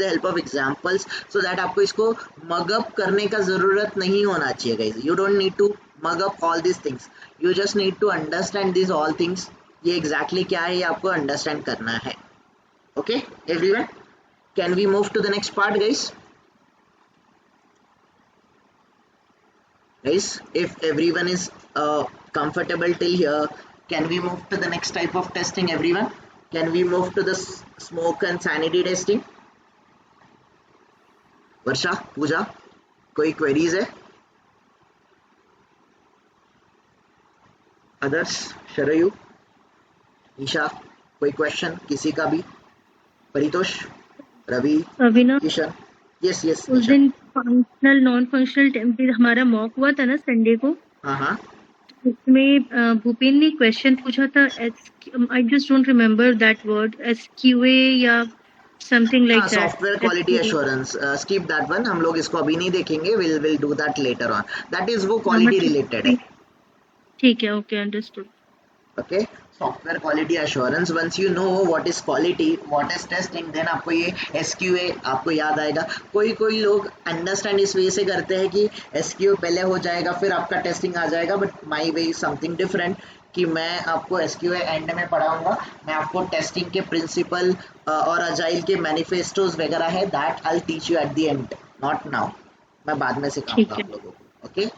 help of examples, so that आपको इसको मगअप करने का ज़रूरत नहीं होना चाहिए guys. You don't need to mug up all these things, you just need to understand these all things। ये exactly क्या है ये आपको understand करना है। okay everyone, can we move to the next part guys? If everyone is comfortable till here, can we move to the next type of testing everyone? Can we move to the smoke and sanity testing? वर्षा, पूजा, कोई queries है? Others, Sharayu, Isha, कोई question किसी का भी? Paritosh, Ravi, Avinash, Kishan? Yes yes. उस दिन functional non functional template हमारा mock हुआ था ना संडे को, हाँ, उसमें भूपेन ने क्वेश्चन पूछा था, I just don't remember that word, SQA या something like that, software quality assurance. Skip that one, हम लोग इसको अभी नहीं देखेंगे, will do that later on. That is वो क्वालिटी रिलेटेड है। ठीक है, okay, understood. Okay, software quality assurance, once you know what is quality, what is testing, then आपको ये SQA आपको याद आएगा। कोई लोग अंडरस्टैंड इस वे से करते हैं कि SQA पहले हो जाएगा फिर आपका टेस्टिंग आ जाएगा, but my way is something different, कि मैं आपको SQA एंड में पढ़ाऊंगा। मैं आपको टेस्टिंग के प्रिंसिपल और अजाइल के मैनिफेस्टोज वगैरह है, that I will teach you at the end, not now. मैं बाद में सिखाऊंगा आप लोगों को। ओके,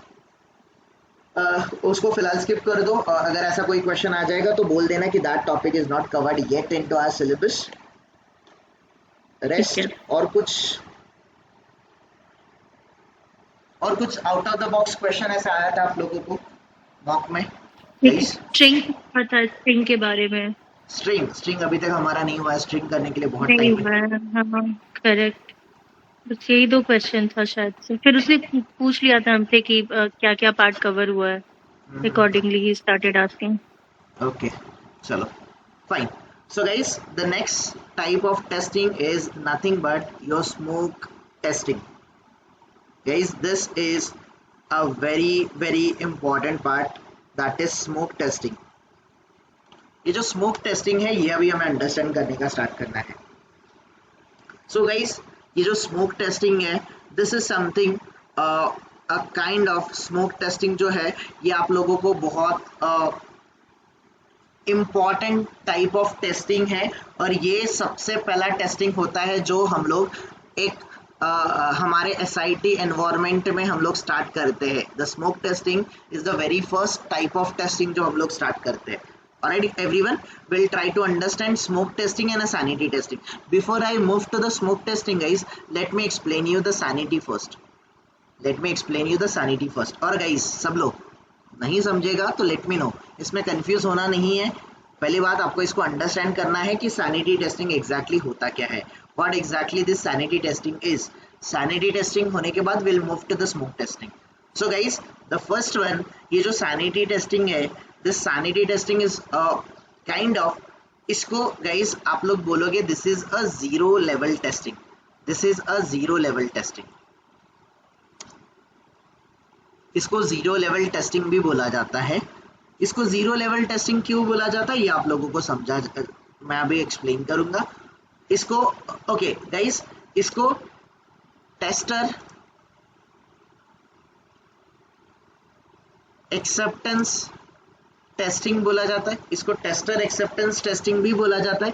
उसको फिलहाल स्किप कर दो। अगर ऐसा कोई क्वेश्चन आ जाएगा तो बोल देना कि that topic is not covered yet into our syllabus. Rest और कुछ out of the box question ऐसा आया था आप लोगों को मॉक में? स्ट्रिंग पता है, स्ट्रिंग के बारे में। स्ट्रिंग अभी तक हमारा नहीं हुआ है, स्ट्रिंग करने के लिए बहुत टाइम है। हाँ, करेक्ट, बस यही 2 क्वेश्चन था शायद से। फिर उसने पूछ लिया था हमसे कि क्या क्या पार्ट कवर हुआ है, अकॉर्डिंगली ही स्टार्टेड आस्किंग। ओके, चलो fine. So guys, the next type of testing is nothing but your smoke testing. Guys, this is a very important part, that is smoke testing. ये जो smoke testing है ये अभी हमें understand करने का start करना है। सो गाइस, ये जो स्मोक टेस्टिंग है, this is something a kind of smoke testing जो है ये आप लोगों को बहुत इम्पॉर्टेंट टाइप ऑफ टेस्टिंग है, और ये सबसे पहला टेस्टिंग होता है जो हम लोग एक हमारे SIT एनवायरनमेंट में हम लोग स्टार्ट करते हैं। The smoke testing is the very first type of testing जो हम लोग स्टार्ट करते हैं। Alright, everyone will try to understand smoke testing and a sanity testing. Before I move to the smoke testing, guys, let me explain you the sanity first. और guys, सब लोग नहीं समझेगा तो let me know. इसमें confuse होना नहीं है। पहली बात आपको इसको अंडरस्टैंड करना है कि sanity testing exactly होता क्या है, what exactly this sanity testing is. Sanity testing होने के बाद we'll move to the smoke testing. So guys, the first one, ये जो sanity testing है, this sanity testing is kind of, इसको guys आप लोग बोलोगे this is a zero level testing. इसको जीरो लेवल टेस्टिंग भी बोला जाता है। इसको जीरो लेवल टेस्टिंग क्यों बोला जाता है ये आप लोगों को समझा, मैं अभी एक्सप्लेन करूंगा इसको। ओके गाइस, इसको टेस्टर एक्सेप्टेंस टेस्टिंग बोला जाता है, इसको टेस्टर एक्सेप्टेंस टेस्टिंग भी बोला जाता है,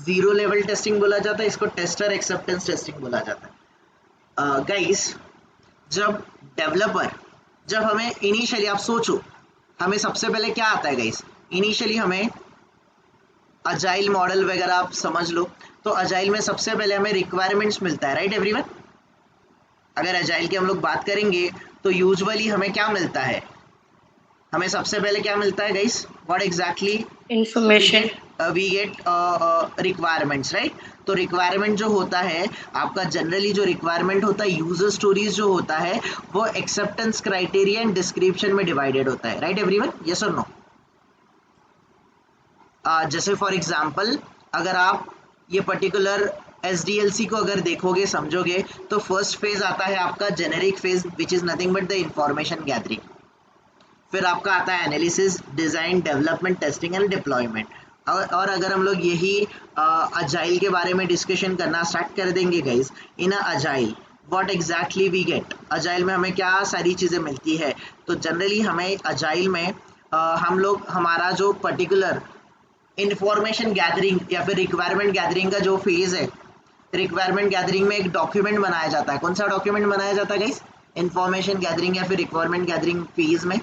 जीरो लेवल टेस्टिंग बोला जाता है, इसको टेस्टर एक्सेप्टेंस टेस्टिंग बोला जाता है। गाइस, जब हमें इनिशियली, आप सोचो हमें सबसे पहले क्या आता है गाइस, इनिशियली हमें अजाइल मॉडल वगैरह आप समझ लो, तो अजाइल में सबसे पहले हमें रिक्वायरमेंट्स मिलता है, राइट एवरीवन। अगर अजाइल की हम लोग बात करेंगे तो यूजुअली हमें क्या मिलता है, हमें सबसे पहले क्या मिलता है guys, what exactly Information. We get requirements, right. तो रिक्वायरमेंट जो होता है आपका, जनरली जो रिक्वायरमेंट होता है, यूजर स्टोरीज जो होता है वो एक्सेप्टेंस क्राइटेरिया एंड डिस्क्रिप्शन में डिवाइडेड होता है, राइट एवरीवन, यस और नो। जैसे फॉर एग्जांपल अगर आप ये पर्टिकुलर SDLC को अगर देखोगे समझोगे तो फर्स्ट फेज आता है आपका generic phase which is nothing but the information gathering. फिर आपका आता है analysis, design, development, testing and deployment. और अगर हम लोग यही अजाइल के बारे में डिस्कशन करना स्टार्ट कर देंगे guys, in agile what exactly we get, agile में हमें क्या सारी चीज़ें मिलती है। तो जनरली हमें अजाइल में हम लोग हमारा जो पर्टिकुलर इंफॉर्मेशन गैदरिंग या फिर रिक्वायरमेंट गैदरिंग का जो फेज है, रिक्वायरमेंट गैदरिंग में एक डॉक्यूमेंट बनाया जाता है। कौन सा डॉक्यूमेंट बनाया जाता है गाइस, इंफॉर्मेशन गैदरिंग या फिर रिक्वायरमेंट गैदरिंग फेज में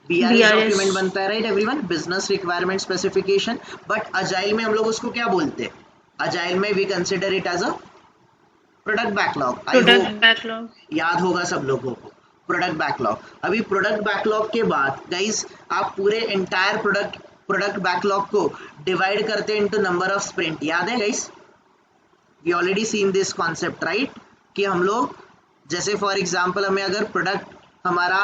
BRS डॉक्यूमेंट बनता है, right everyone, business requirement specification. But agile में हम लोग उसको क्या बोलते हैं, अजाइल में we consider it as a product backlog. Product backlog. याद होगा सब लोगों को प्रोडक्ट बैकलॉग। अभी प्रोडक्ट बैकलॉग के बाद गाइस आप पूरे एंटायर प्रोडक्ट बैकलॉग को डिवाइड करते हैं इनटू नंबर ऑफ स्प्रिंट। याद है guys, we already seen this concept, right, कि हम लोग जैसे फॉर एग्जांपल हमें अगर प्रोडक्ट हमारा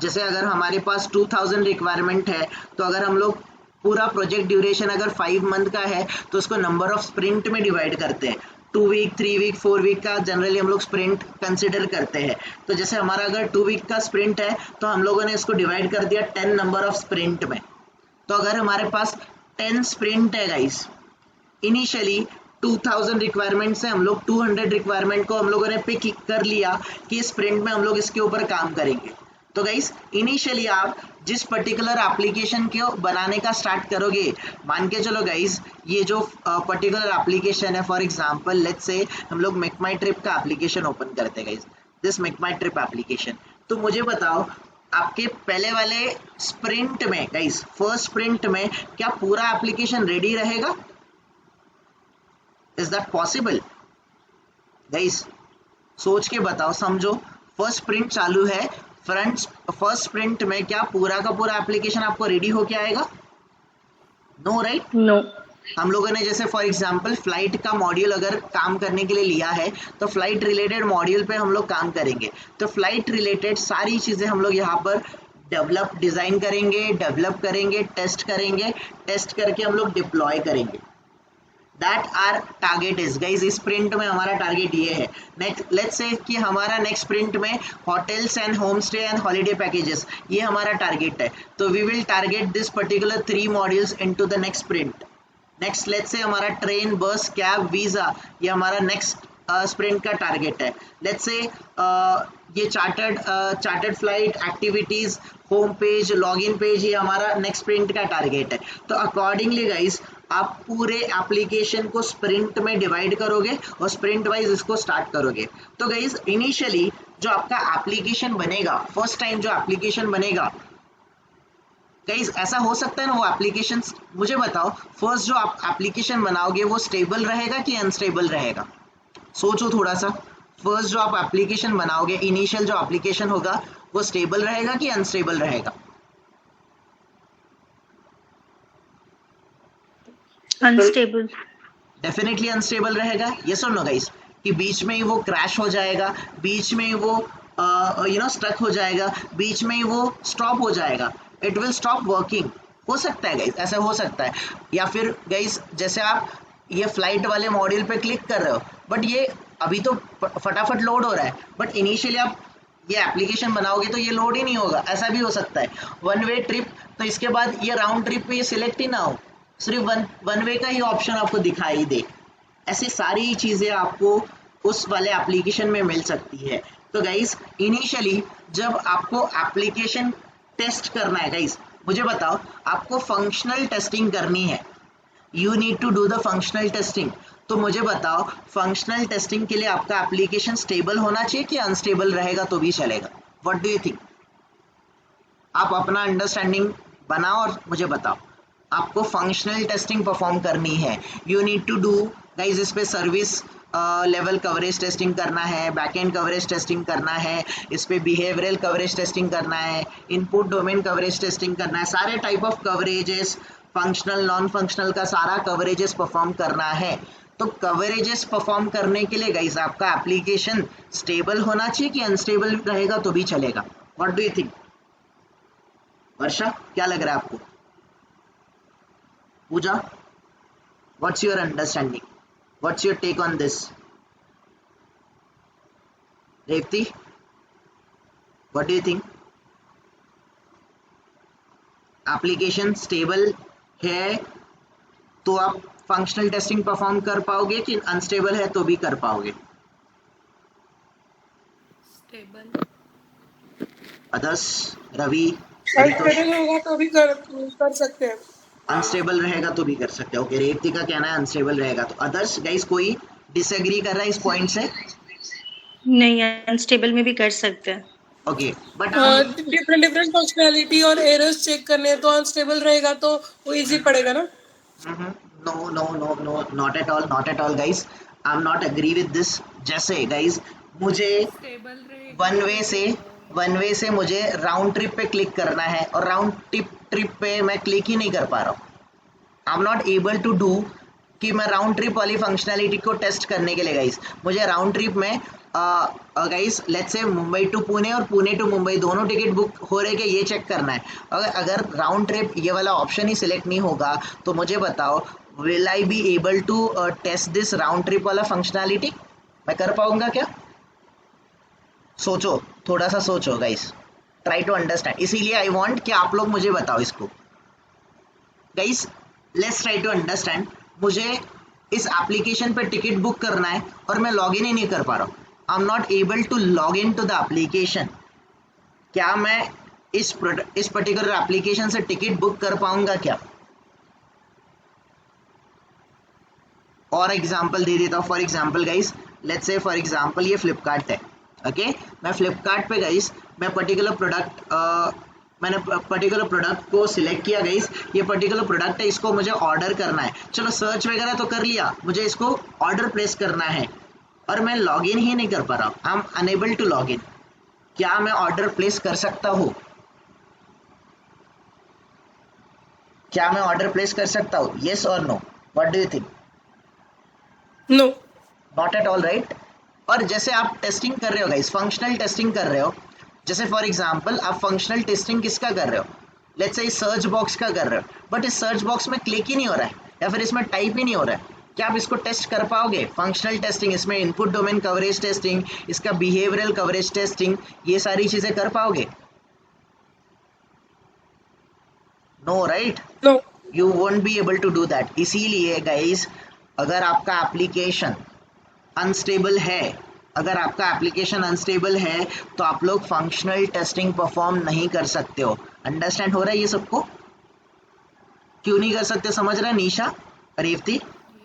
जैसे अगर हमारे पास 2000 रिक्वायरमेंट है, तो अगर हम लोग पूरा प्रोजेक्ट ड्यूरेशन अगर 5 मंथ का है तो उसको नंबर ऑफ स्प्रिंट में डिवाइड करते हैं। 2 वीक, 3 वीक, 4 वीक का जनरली हम लोग स्प्रिंट कंसिडर करते हैं। तो जैसे हमारा अगर 2 वीक का स्प्रिंट है तो हम लोगों ने इसको डिवाइड कर दिया 10 नंबर ऑफ स्प्रिंट में। तो अगर हमारे पास 10 स्प्रिंट है गाइस, इनिशियली 2000 रिक्वायरमेंट से हम लोग 200 रिक्वायरमेंट को हम लोगों ने पिक कर लिया कि स्प्रिंट में हम लोग इसके ऊपर काम करेंगे। तो गाइस इनिशियली आप जिस पर्टिकुलर एप्लीकेशन को बनाने का स्टार्ट करोगे, मान के चलो गाइस ये जो पर्टिकुलर एप्लीकेशन है, फॉर एग्जांपल लेट्स से हम लोग मेक माई ट्रिप का एप्लीकेशन ओपन करते हैं guys, this make my trip application. तो मुझे बताओ आपके पहले वाले स्प्रिंट में गाइस, फर्स्ट स्प्रिंट में क्या पूरा एप्लीकेशन रेडी रहेगा? Is that possible guys? सोच के बताओ, समझो, फर्स्ट स्प्रिंट चालू है, फर्स्ट स्प्रिंट में क्या पूरा का पूरा एप्लीकेशन आपको रेडी होके आएगा? No, right. No. हम लोगों ने जैसे फॉर एग्जांपल फ्लाइट का मॉड्यूल अगर काम करने के लिए लिया है तो फ्लाइट रिलेटेड मॉड्यूल पे हम लोग काम करेंगे। तो फ्लाइट रिलेटेड सारी चीज़ें हम लोग यहाँ पर डिज़ाइन करेंगे, डेवलप करेंगे, टेस्ट करेंगे, टेस्ट करके हम लोग डिप्लॉय करेंगे। That our target is guys, इस स्प्रिंट में हमारा टारगेट ये है। नेक्स्ट लेट्स से कि हमारा नेक्स्ट स्प्रिंट में hotels and home stay and holiday packages, ये हमारा टारगेट है। तो we will target this particular 3 modules into the next sprint. Next let's say हमारा ट्रेन, बस, कैब, वीज़ा, ये हमारा नेक्स्ट स्प्रिंट का टारगेट है। लेट्स से ये chartered flight activities, home page, login page, ये हमारा नेक्स्ट स्प्रिंट का target है। तो अकॉर्डिंगली गाइज आप पूरे एप्लीकेशन को स्प्रिंट में डिवाइड करोगे और स्प्रिंट वाइज इसको स्टार्ट करोगे। तो गाइज इनिशियली जो आपका एप्लीकेशन बनेगा, फर्स्ट टाइम जो एप्लीकेशन बनेगा गाइज, ऐसा हो सकता है ना वो एप्लीकेशन, मुझे बताओ फर्स्ट जो आप एप्लीकेशन बनाओगे वो स्टेबल रहेगा कि अनस्टेबल रहेगा? सोचो थोड़ा सा, फर्स्ट जो आप एप्लीकेशन बनाओगे, इनिशियल जो एप्लीकेशन होगा वो स्टेबल रहेगा कि अनस्टेबल रहेगा? अनस्टेबल। डेफिनेटली अनस्टेबल रहेगा, यस और नो गाइस, कि बीच में ही वो क्रैश हो जाएगा, बीच में ही वो स्टक हो जाएगा, बीच में ही वो स्टॉप हो जाएगा, इट विल स्टॉप वर्किंग। हो सकता है गाइस, ऐसा हो सकता है। या फिर गाइस जैसे आप ये फ्लाइट वाले मॉड्यूल पे क्लिक कर रहे हो बट ये अभी तो फटाफट लोड हो रहा है, बट इनिशियली आप ये एप्लीकेशन बनाओगे तो ये लोड ही नहीं होगा, ऐसा भी हो सकता है। वन वे ट्रिप, तो इसके बाद ये राउंड ट्रिप पे ये सिलेक्ट ही ना हो, सिर्फ वन वे का ही ऑप्शन आपको दिखाई दे। ऐसी सारी चीज़ें आपको उस वाले एप्लीकेशन में मिल सकती है। तो गाइस इनिशियली जब आपको एप्लीकेशन टेस्ट करना है गाइस, मुझे बताओ आपको फंक्शनल टेस्टिंग करनी है, you need to do the functional testing. तो मुझे बताओ फंक्शनल टेस्टिंग के लिए आपका एप्लीकेशन स्टेबल होना चाहिए कि अनस्टेबल रहेगा तो भी चलेगा? What do you think? आप अपना अंडरस्टैंडिंग बनाओ और मुझे बताओ। आपको फंक्शनल टेस्टिंग परफॉर्म करनी है, you need to do guys, इस पे सर्विस लेवल कवरेज टेस्टिंग करना है, बैक एंड कवरेज टेस्टिंग करना है, इस पे बिहेवियरल कवरेज टेस्टिंग करना है, इनपुट डोमेन कवरेज टेस्टिंग करना है, सारे type of coverages, functional non functional का सारा कवरेजेस परफॉर्म करना है। तो कवरेजेस परफॉर्म करने के लिए गाइस आपका एप्लीकेशन स्टेबल होना चाहिए कि अनस्टेबल रहेगा तो भी चलेगा? What do you think? Varsha, क्या लग रहा है आपको? Pooja, what's your understanding? What's your take on this? Revathi, what do you think? Application stable है तो आप फंक्शनल टेस्टिंग परफॉर्म कर पाओगे कि अनस्टेबल है तो भी कर पाओगे? स्टेबल। अदर्स, रवि, स्टेबल होगा तो भी कर सकते हैं। अनस्टेबल रहेगा तो भी कर सकते हो। ओके, रेवती का कहना है अनस्टेबल रहेगा तो। अदर्स गाइस, कोई डिसएग्री कर रहा है इस पॉइंट से? नहीं, अनस्टेबल में भी कर सकते हैं। ओके, बट डिफरेंट फंक्शनैलिटी और एरर्स चेक करने हैं तो अनस्टेबल रहेगा तो वो इजी पड़ेगा ना। No no no no, not at all, not at all guys, I am not agree with this. जैसे गाइस मुझे वन वे से मुझे राउंड ट्रिप पे क्लिक करना है और राउंड ट्रिप पे मैं क्लिक ही नहीं कर पा रहा हूँ। I am not able to do कि मैं राउंड ट्रिप वाली फंक्शनैलिटी को टेस्ट करने के लिए गाइस मुझे राउंड ट्रिप में guys let's say Mumbai to Pune और पुणे टू मुंबई दोनों टिकट बुक हो रहे कि ये चेक करना है। अगर राउंड ट्रिप ये वाला ऑप्शन ही सिलेक्ट नहीं होगा तो मुझे बताओ, will I be able to test this round trip वाला फंक्शनैलिटी? मैं कर पाऊंगा क्या? सोचो, थोड़ा सा सोचो गाइस, ट्राई टू अंडरस्टैंड। इसीलिए आई वांट कि आप लोग मुझे बताओ इसको। Guys let's try to understand. मुझे इस एप्लीकेशन पे टिकट बुक करना है और मैं लॉगिन ही नहीं कर पा रहा हूँ। I am not able to log in to the application. क्या मैं इस पर्टिकुलर एप्लीकेशन से टिकट बुक कर पाऊंगा क्या? और एग्जांपल दे देता हूँ। For example guys, let's say for example ये फ्लिपकार्ट है। ओके, मैं फ्लिपकार्ट पे गाइस मैं पर्टिकुलर प्रोडक्ट को सिलेक्ट किया गाइस। ये पर्टिकुलर प्रोडक्ट है, इसको मुझे ऑर्डर करना है। चलो सर्च वगैरह तो कर लिया, मुझे इसको ऑर्डर प्लेस करना है और मैं लॉगिन ही नहीं कर पा रहा हूँ। I am unable to login. क्या मैं ऑर्डर प्लेस कर सकता हूँ? क्या मैं ऑर्डर प्लेस कर सकता हूँ? येस और no? What do you think? No, not at all, right? और जैसे आप टेस्टिंग कर रहे हो गाइस, फंक्शनल टेस्टिंग कर रहे हो, जैसे फॉर एग्जांपल आप फंक्शनल टेस्टिंग किसका कर रहे हो? लेट्स से सर्च बॉक्स का कर रहे हो, बट इस सर्च बॉक्स में क्लिक ही नहीं हो रहा है या फिर इसमें टाइप ही नहीं हो रहा है। क्या आप इसको टेस्ट कर पाओगे? फंक्शनल टेस्टिंग, इसमें इनपुट डोमेन कवरेज टेस्टिंग, इसका बिहेवियरल कवरेज टेस्टिंग, ये सारी चीजें कर पाओगे? No, right? No, you won't be able to do that. इसीलिए गाइस अगर आपका एप्लीकेशन अनस्टेबल है तो आप लोग फंक्शनल टेस्टिंग परफॉर्म नहीं कर सकते हो। अंडरस्टैंड हो रहा है ये सबको? क्यों नहीं कर सकते समझ रहे हैं निशा, रेवती?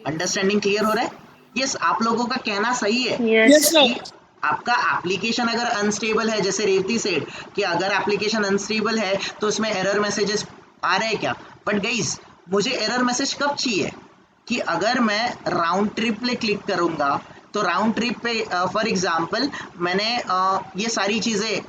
अंडरस्टैंडिंग क्लियर हो रहा है? यस, आप लोगों का कहना सही है। Yes sir. आपका एप्लीकेशन अगर अनस्टेबल है, जैसे रेवती सेड कि अगर एप्लीकेशन अनस्टेबल है तो उसमें एरर मैसेजेस आ रहे हैं क्या? बट गाइस मुझे एरर मैसेज कब चाहिए? कि अगर मैं राउंड ट्रिप पे क्लिक करूंगा तो राउंड ट्रिप पे फॉर एग्जांपल मैंने ये सारी चीज़ें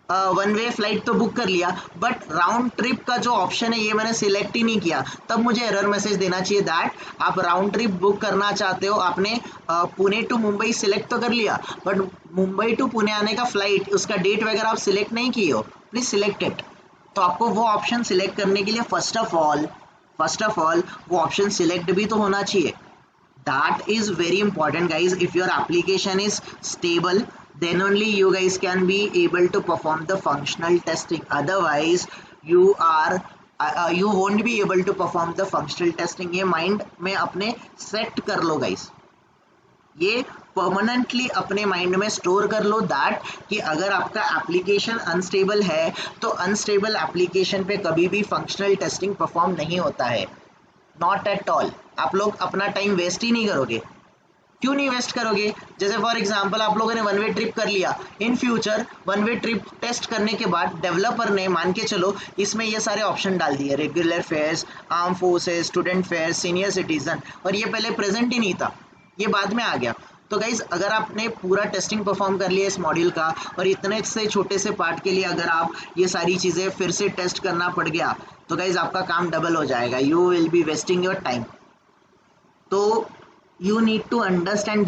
वन वे फ्लाइट तो बुक कर लिया, बट राउंड ट्रिप का जो ऑप्शन है ये मैंने सिलेक्ट ही नहीं किया, तब मुझे एरर मैसेज देना चाहिए दैट आप राउंड ट्रिप बुक करना चाहते हो, आपने पुणे टू मुंबई सिलेक्ट तो कर लिया बट मुंबई टू पुणे आने का फ्लाइट उसका डेट वगैरह आप सिलेक्ट नहीं किए हो, प्लीज़ सिलेक्ट इट। तो आपको वो ऑप्शन सिलेक्ट करने के लिए फर्स्ट ऑफ ऑल वो ऑप्शन सिलेक्ट भी तो होना चाहिए। That is very important guys. If your application is stable, then only you guys can be able to perform the functional testing. Otherwise you won't be able to perform the functional testing. ये mind में अपने set कर लो guys, ये permanently अपने mind में store कर लो that कि अगर आपका एप्लीकेशन अनस्टेबल है तो अनस्टेबल एप्लीकेशन पे कभी भी फंक्शनल टेस्टिंग परफॉर्म नहीं होता है। Not at all. आप लोग अपना टाइम वेस्ट ही नहीं करोगे। क्यों नहीं वेस्ट करोगे? जैसे फॉर एग्जांपल आप लोगों ने वन वे ट्रिप कर लिया, in future one way trip test करने के बाद डेवलपर ने मान के चलो इसमें ये सारे ऑप्शन डाल दिए, regular fares, armed forces, student fares, senior citizen, और ये पहले प्रेजेंट ही नहीं था, ये बाद में आ गया। तो गाइज अगर आपने पूरा टेस्टिंग परफॉर्म कर लिया इस मॉड्यूल का और इतने से छोटे से पार्ट के लिए अगर आप ये सारी चीज़ें फिर से टेस्ट करना पड़ गया तो गाइज आपका काम डबल हो जाएगा, you will be wasting your time. तो you need to understand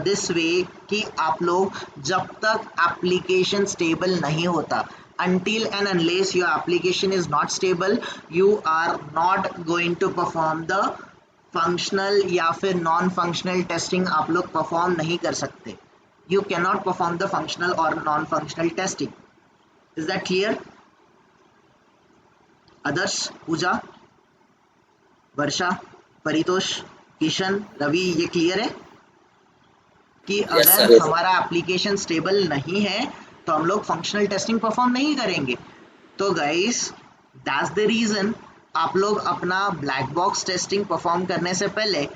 this way कि आप लोग जब तक एप्लीकेशन स्टेबल नहीं होता, until and unless your application is not stable, you are not going to perform the functional या फिर नॉन फंक्शनल टेस्टिंग आप लोग परफॉर्म नहीं कर सकते। You can not perform the functional और non functional testing. Is that clear? Adarsh, Pooja, Varsha, Paritosh, Kishan, Ravi, ये clear है कि अगर हमारा एप्लीकेशन स्टेबल नहीं है तो हम लोग फंक्शनल टेस्टिंग परफॉर्म नहीं करेंगे। तो गाइस दैट्स द रीजन आप लोग अपना ब्लैक बॉक्स टेस्टिंग परफॉर्म करने से पहले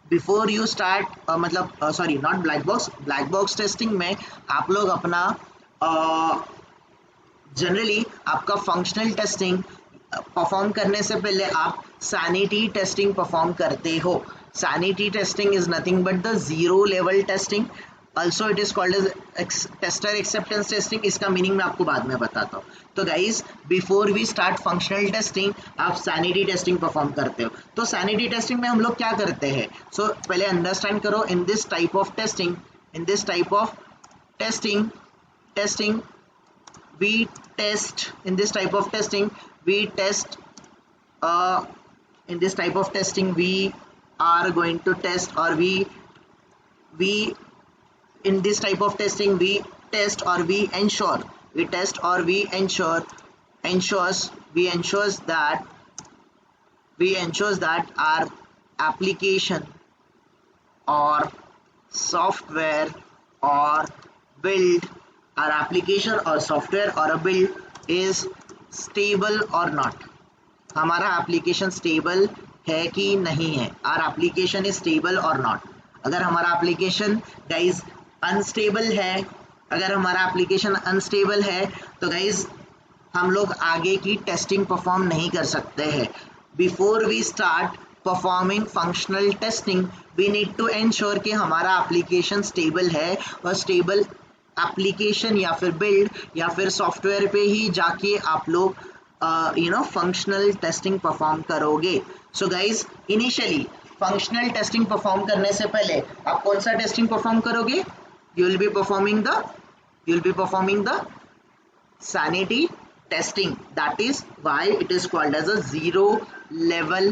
before you start sorry not black box testing में आप लोग अपना जनरली आपका फंक्शनल टेस्टिंग परफॉर्म करने से पहले आप सैनिटी टेस्टिंग परफॉर्म करते हो। Sanity testing is nothing but the zero level testing, also it is called as tester acceptance testing। इसका मीनिंग मैं आपको बाद में बताता हूँ। तो guys before we start functional testing आप सैनिटी टेस्टिंग परफॉर्म करते हो। तो सैनिटी टेस्टिंग में हम लोग क्या करते हैं, सो पहले अंडरस्टैंड करो। इन this type of testing we test in this type of testing we test in this type of testing we are going to test or we in this type of testing we test or we ensure ensures that our application or software or build is stable or not। हमारा application stable है कि नहीं है, are application is stable और not. अगर हमारा application guys unstable है, तो गाइज हम लोग आगे की टेस्टिंग परफॉर्म नहीं कर सकते हैं। Before we start performing functional testing we need to ensure कि हमारा एप्लीकेशन स्टेबल है और स्टेबल एप्लीकेशन या फिर बिल्ड या फिर सॉफ्टवेयर पे ही जाके आप लोग फंक्शनल टेस्टिंग परफॉर्म करोगे। So guys initially functional testing perform करने से पहले आप कौन सा टेस्टिंग परफॉर्म करोगे? You will be performing the sanity testing. That is why it is called as a zero level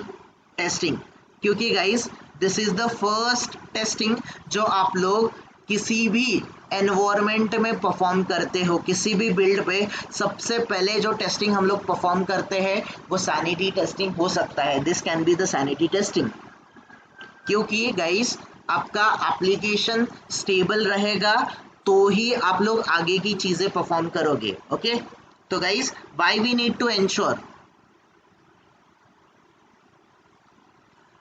testing, क्योंकि guys this is the first testing जो आप लोग किसी भी एनवायरनमेंट में परफॉर्म करते हो। किसी भी बिल्ड पे सबसे पहले जो टेस्टिंग हम लोग परफॉर्म करते हैं वो सैनिटी टेस्टिंग हो सकता है। This can be the sanity testing, क्योंकि गाइस आपका एप्लीकेशन स्टेबल रहेगा तो ही आप लोग आगे की चीज़ें परफॉर्म करोगे। ओके, तो guys why we need to ensure,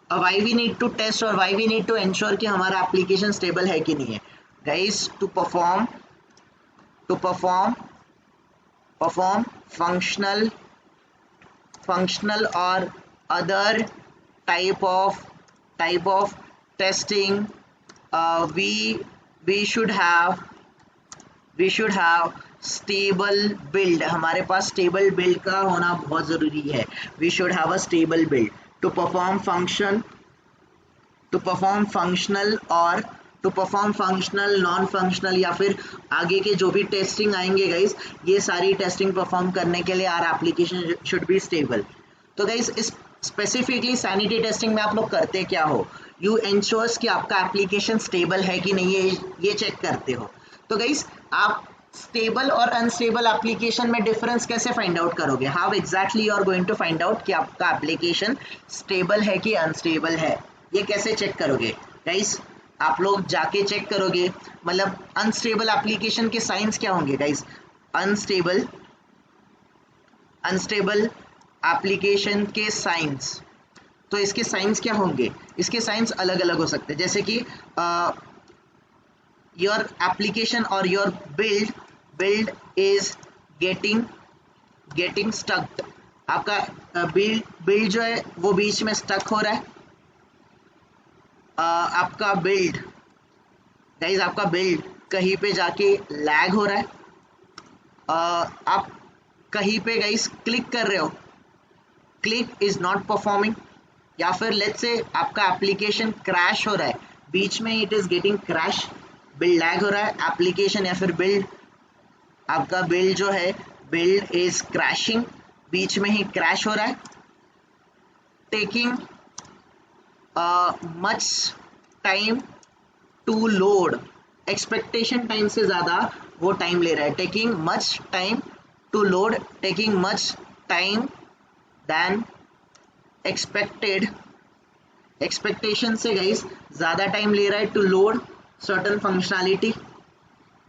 why we need to test और why we need to ensure कि हमारा एप्लीकेशन स्टेबल है कि नहीं है। Guys, to perform functional or other type of testing, we should have stable build। हमारे पास stable build का होना बहुत ज़रूरी है। We should have a stable build to perform functional non functional या फिर आगे के जो भी टेस्टिंग आएंगे गाइस, ये सारी टेस्टिंग परफॉर्म करने के लिए our application should be stable. तो गाइस इस स्पेसिफिकली सैनिटी टेस्टिंग में आप लोग करते क्या हो, यू एंश्योर्स कि आपका एप्लीकेशन स्टेबल है कि नहीं है, ये चेक करते हो। तो गाइस आप स्टेबल और अनस्टेबल एप्लीकेशन में डिफरेंस कैसे फाइंड आउट करोगे? How exactly you are going to find out कि आपका एप्लीकेशन स्टेबल है कि अनस्टेबल है, ये कैसे चेक करोगे गाइस? आप लोग जाके चेक करोगे, मतलब अनस्टेबल एप्लीकेशन के साइंस क्या होंगे गाइस? अनस्टेबल एप्लीकेशन के साइंस, तो इसके साइंस क्या होंगे? इसके साइंस अलग अलग हो सकते हैं, जैसे कि योर एप्लीकेशन और योर बिल्ड इज गेटिंग स्टक्ड। आपका बिल्ड जो है वो बीच में स्टक हो रहा है। आपका बिल्ड गाइज आपका बिल्ड कहीं पे जाके लैग हो रहा है, आप कहीं पे गाइज क्लिक कर रहे हो, क्लिक इज नॉट परफॉर्मिंग, या फिर लेट्स से आपका एप्लीकेशन क्रैश हो रहा है, बीच में it is getting crash, build lag हो रहा है एप्लीकेशन, या फिर बिल्ड आपका बिल्ड जो है बिल्ड इज क्रैशिंग, बीच में ही क्रैश हो रहा है, taking much time to load, expectation time से ज़्यादा वो टाइम ले रहा है, taking much time to load, taking much time than expected, expectation से गाइस ज़्यादा टाइम ले रहा है टू लोड सर्टन फंक्शनैलिटी।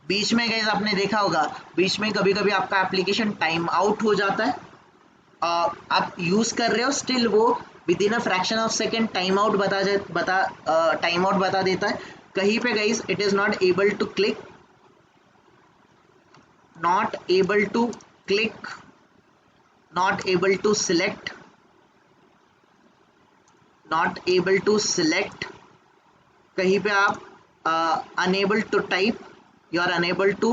बीच में गाइस आपने देखा होगा, बीच में कभी कभी आपका एप्लीकेशन टाइम आउट हो जाता है, आप यूज़ कर रहे हो स्टिल वो within a fraction of second time out time out बता देता है, कहीं पे guys it is not able to click, not able to click, not able to select, not able to select, कहीं पे आप unable to type, you are unable to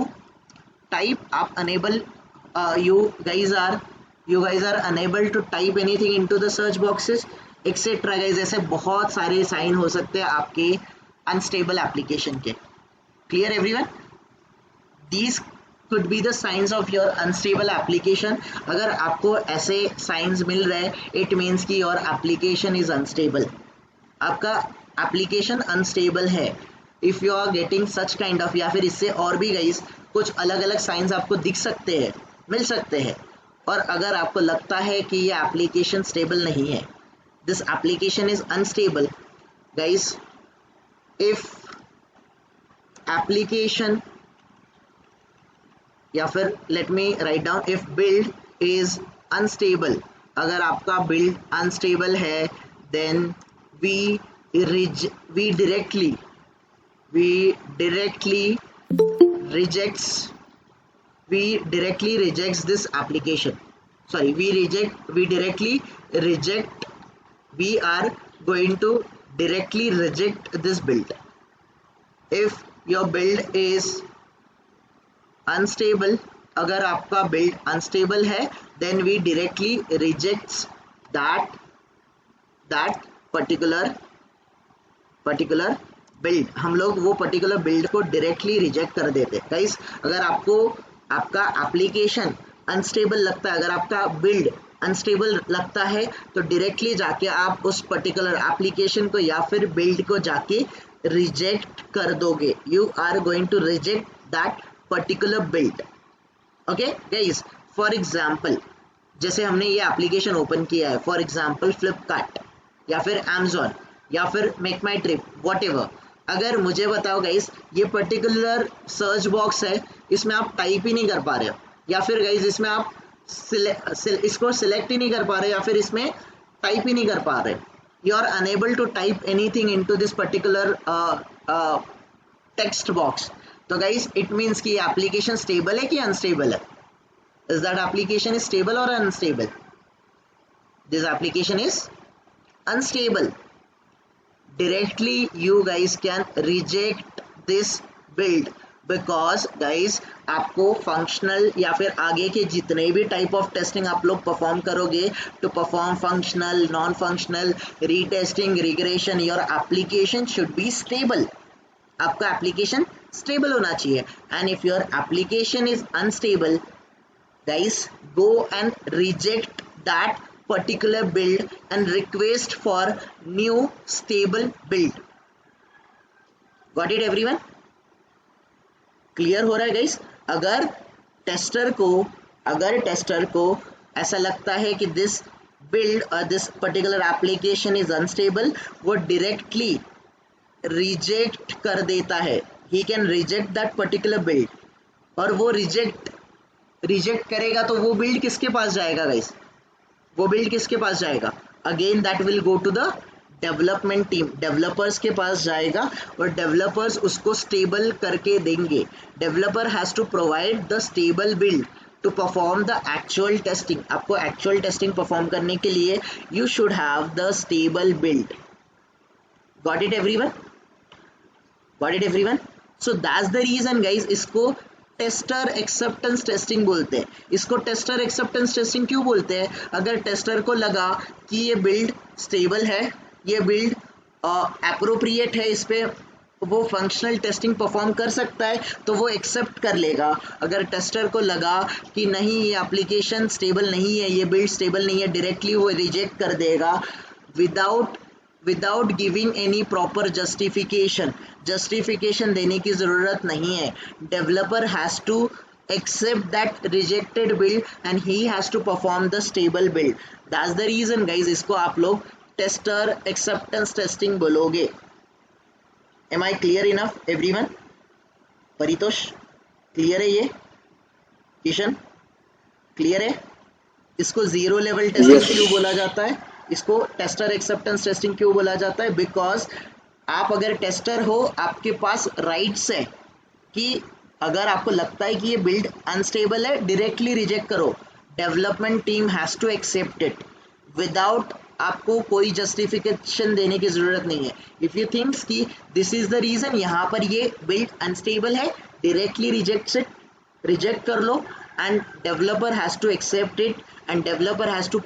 type, आप unable, you guys are unable to type anything into the search boxes etc guys, ऐसे बहुत सारे sign हो सकते हैं आपके अनस्टेबल एप्लीकेशन के। Clear everyone? These could be the signs of your unstable application। अगर आपको ऐसे साइंस मिल रहे हैं, it means कि your application is unstable, आपका एप्लीकेशन अनस्टेबल है। If you are getting such kind of, या फिर इससे और भी गाइस कुछ अलग अलग साइंस आपको दिख सकते हैं, मिल सकते हैं, और अगर आपको लगता है कि ये एप्लीकेशन स्टेबल नहीं है, this application is unstable guys, if application, या फिर let me write down, if build is unstable, अगर आपका बिल्ड अनस्टेबल है, then we directly rejects this application, sorry, we directly reject, we are going to directly reject this build। if your build is unstable, अगर आपका build unstable है, then we directly rejects that particular build, हम लोग वो particular build को directly reject कर देते हैं। गाइस अगर आपको आपका एप्लीकेशन अनस्टेबल लगता है, अगर आपका बिल्ड अनस्टेबल लगता है, तो डायरेक्टली जाके आप उस पर्टिकुलर एप्लीकेशन को या फिर बिल्ड को जाके रिजेक्ट कर दोगे, you are going to reject that particular build. Okay guys, for example जैसे हमने ये एप्लीकेशन ओपन किया है, फॉर एग्जांपल फ्लिपकार्ट या फिर अमेजोन या फिर make my trip, what ever, अगर मुझे बताओ गाइस ये पर्टिकुलर सर्च बॉक्स है, इसमें आप टाइप ही नहीं कर पा रहे हो, या फिर गाइस इसमें आप इसको सिलेक्ट ही नहीं कर पा रहे, या फिर इसमें टाइप ही नहीं कर पा रहे, you are unable to type anything into this particular text box, तो गाइस इट मीन्स कि ये एप्लीकेशन स्टेबल है कि अनस्टेबल है? Is that application is stable और unstable? This application is unstable, directly you guys can reject this build, because guys आपको functional या फिर आगे के जितने भी टाइप ऑफ टेस्टिंग आप लोग परफॉर्म करोगे, to perform functional, non functional, retesting, regression, your application should be stable, आपका एप्लीकेशन स्टेबल होना चाहिए। And if your application is unstable guys, go and reject that particular build and request for new stable build। Got it everyone? Clear हो रहा है guys? अगर tester को ऐसा लगता है कि दिस बिल्ड और this particular application is unstable, वो डायरेक्टली रिजेक्ट कर देता है, he can reject that particular build, और वो रिजेक्ट करेगा तो वो बिल्ड किसके पास जाएगा गाइस? वो बिल्ड किसके पास जाएगा? Again that will go to the development team, developers के पास जाएगा, और डेवलपर्स उसको स्टेबल करके देंगे। Developer has to provide the stable build to perform the actual testing. आपको एक्चुअल टेस्टिंग परफॉर्म करने के लिए you should have the stable build. Got it everyone? So that's the reason guys इसको tester acceptance testing बोलते हैं। इसको tester acceptance testing क्यों बोलते हैं? अगर टेस्टर को लगा कि ये बिल्ड स्टेबल है, ये बिल्ड एप्रोप्रिएट है, इस पे वो फंक्शनल टेस्टिंग परफॉर्म कर सकता है, तो वो एक्सेप्ट कर लेगा। अगर टेस्टर को लगा कि नहीं ये एप्लीकेशन स्टेबल नहीं है, ये बिल्ड स्टेबल नहीं है, डायरेक्टली वो रिजेक्ट कर देगा without giving any proper justification देने की ज़रूरत नहीं है। Developer has to accept that rejected build and he has to perform the stable build. That's the reason guys इसको आप लोग टेस्टर एक्सेप्टेंस टेस्टिंग बोलोगे। Am I clear enough everyone? Paritosh clear है? ये किशन क्लियर है? इसको जीरो लेवल टेस्टिंग क्यों बोला जाता है? इसको टेस्टर एक्सेप्टेंस टेस्टिंग क्यों बोला जाता है? बिकॉज आप अगर टेस्टर हो, आपके पास राइट्स है कि अगर आपको लगता है कि ये बिल्ड अनस्टेबल है, डायरेक्टली रिजेक्ट करो। Development team has to accept it without आपको कोई जस्टिफिकेशन देने की ज़रूरत नहीं है। इफ़ यू थिंक्स कि दिस इज़ द रीज़न यहाँ पर ये बिल्ड अनस्टेबल है, डायरेक्टली रिजेक्ट कर लो and developer has to accept it and developer has to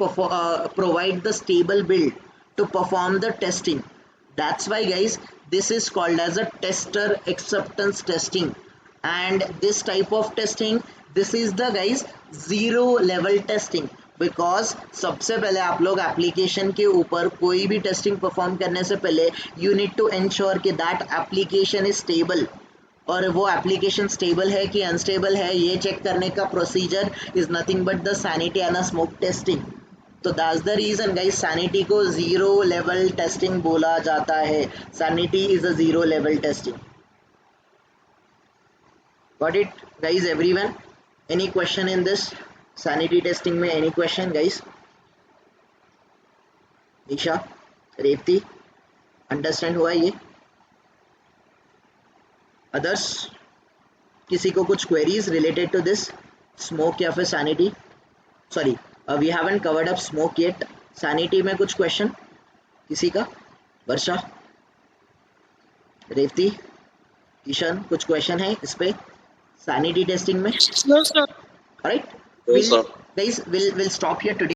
provide the stable build to perform the testing. That's why guys this is called as a tester acceptance testing, and this type of testing, this is the guys zero level testing, because सबसे पहले आप लोग application के ऊपर कोई भी testing perform करने से पहले यू नीड टू इंश्योर कि दैट एप्लीकेशन इज स्टेबल, और वो एप्लीकेशन स्टेबल है कि अनस्टेबल है ये चेक करने का procedure is nothing but the sanity and smoke testing. तो that's the reason guys sanity को जीरो लेवल टेस्टिंग बोला जाता है। Sanity is a zero level testing. Got it guys everyone? Any question in this sanity testing में? Any question guys? Isha, Revathi, understand हुआ ये? Others किसी को कुछ queries related to this smoke या फिर sanity? Sorry we haven't covered up smoke yet. Sanity में कुछ क्वेश्चन किसी का? वर्षा, रेवती, किशन, कुछ क्वेश्चन है इस पे सैनिटी टेस्टिंग में? No, sir. Right, No, sir. guys we'll stop here today.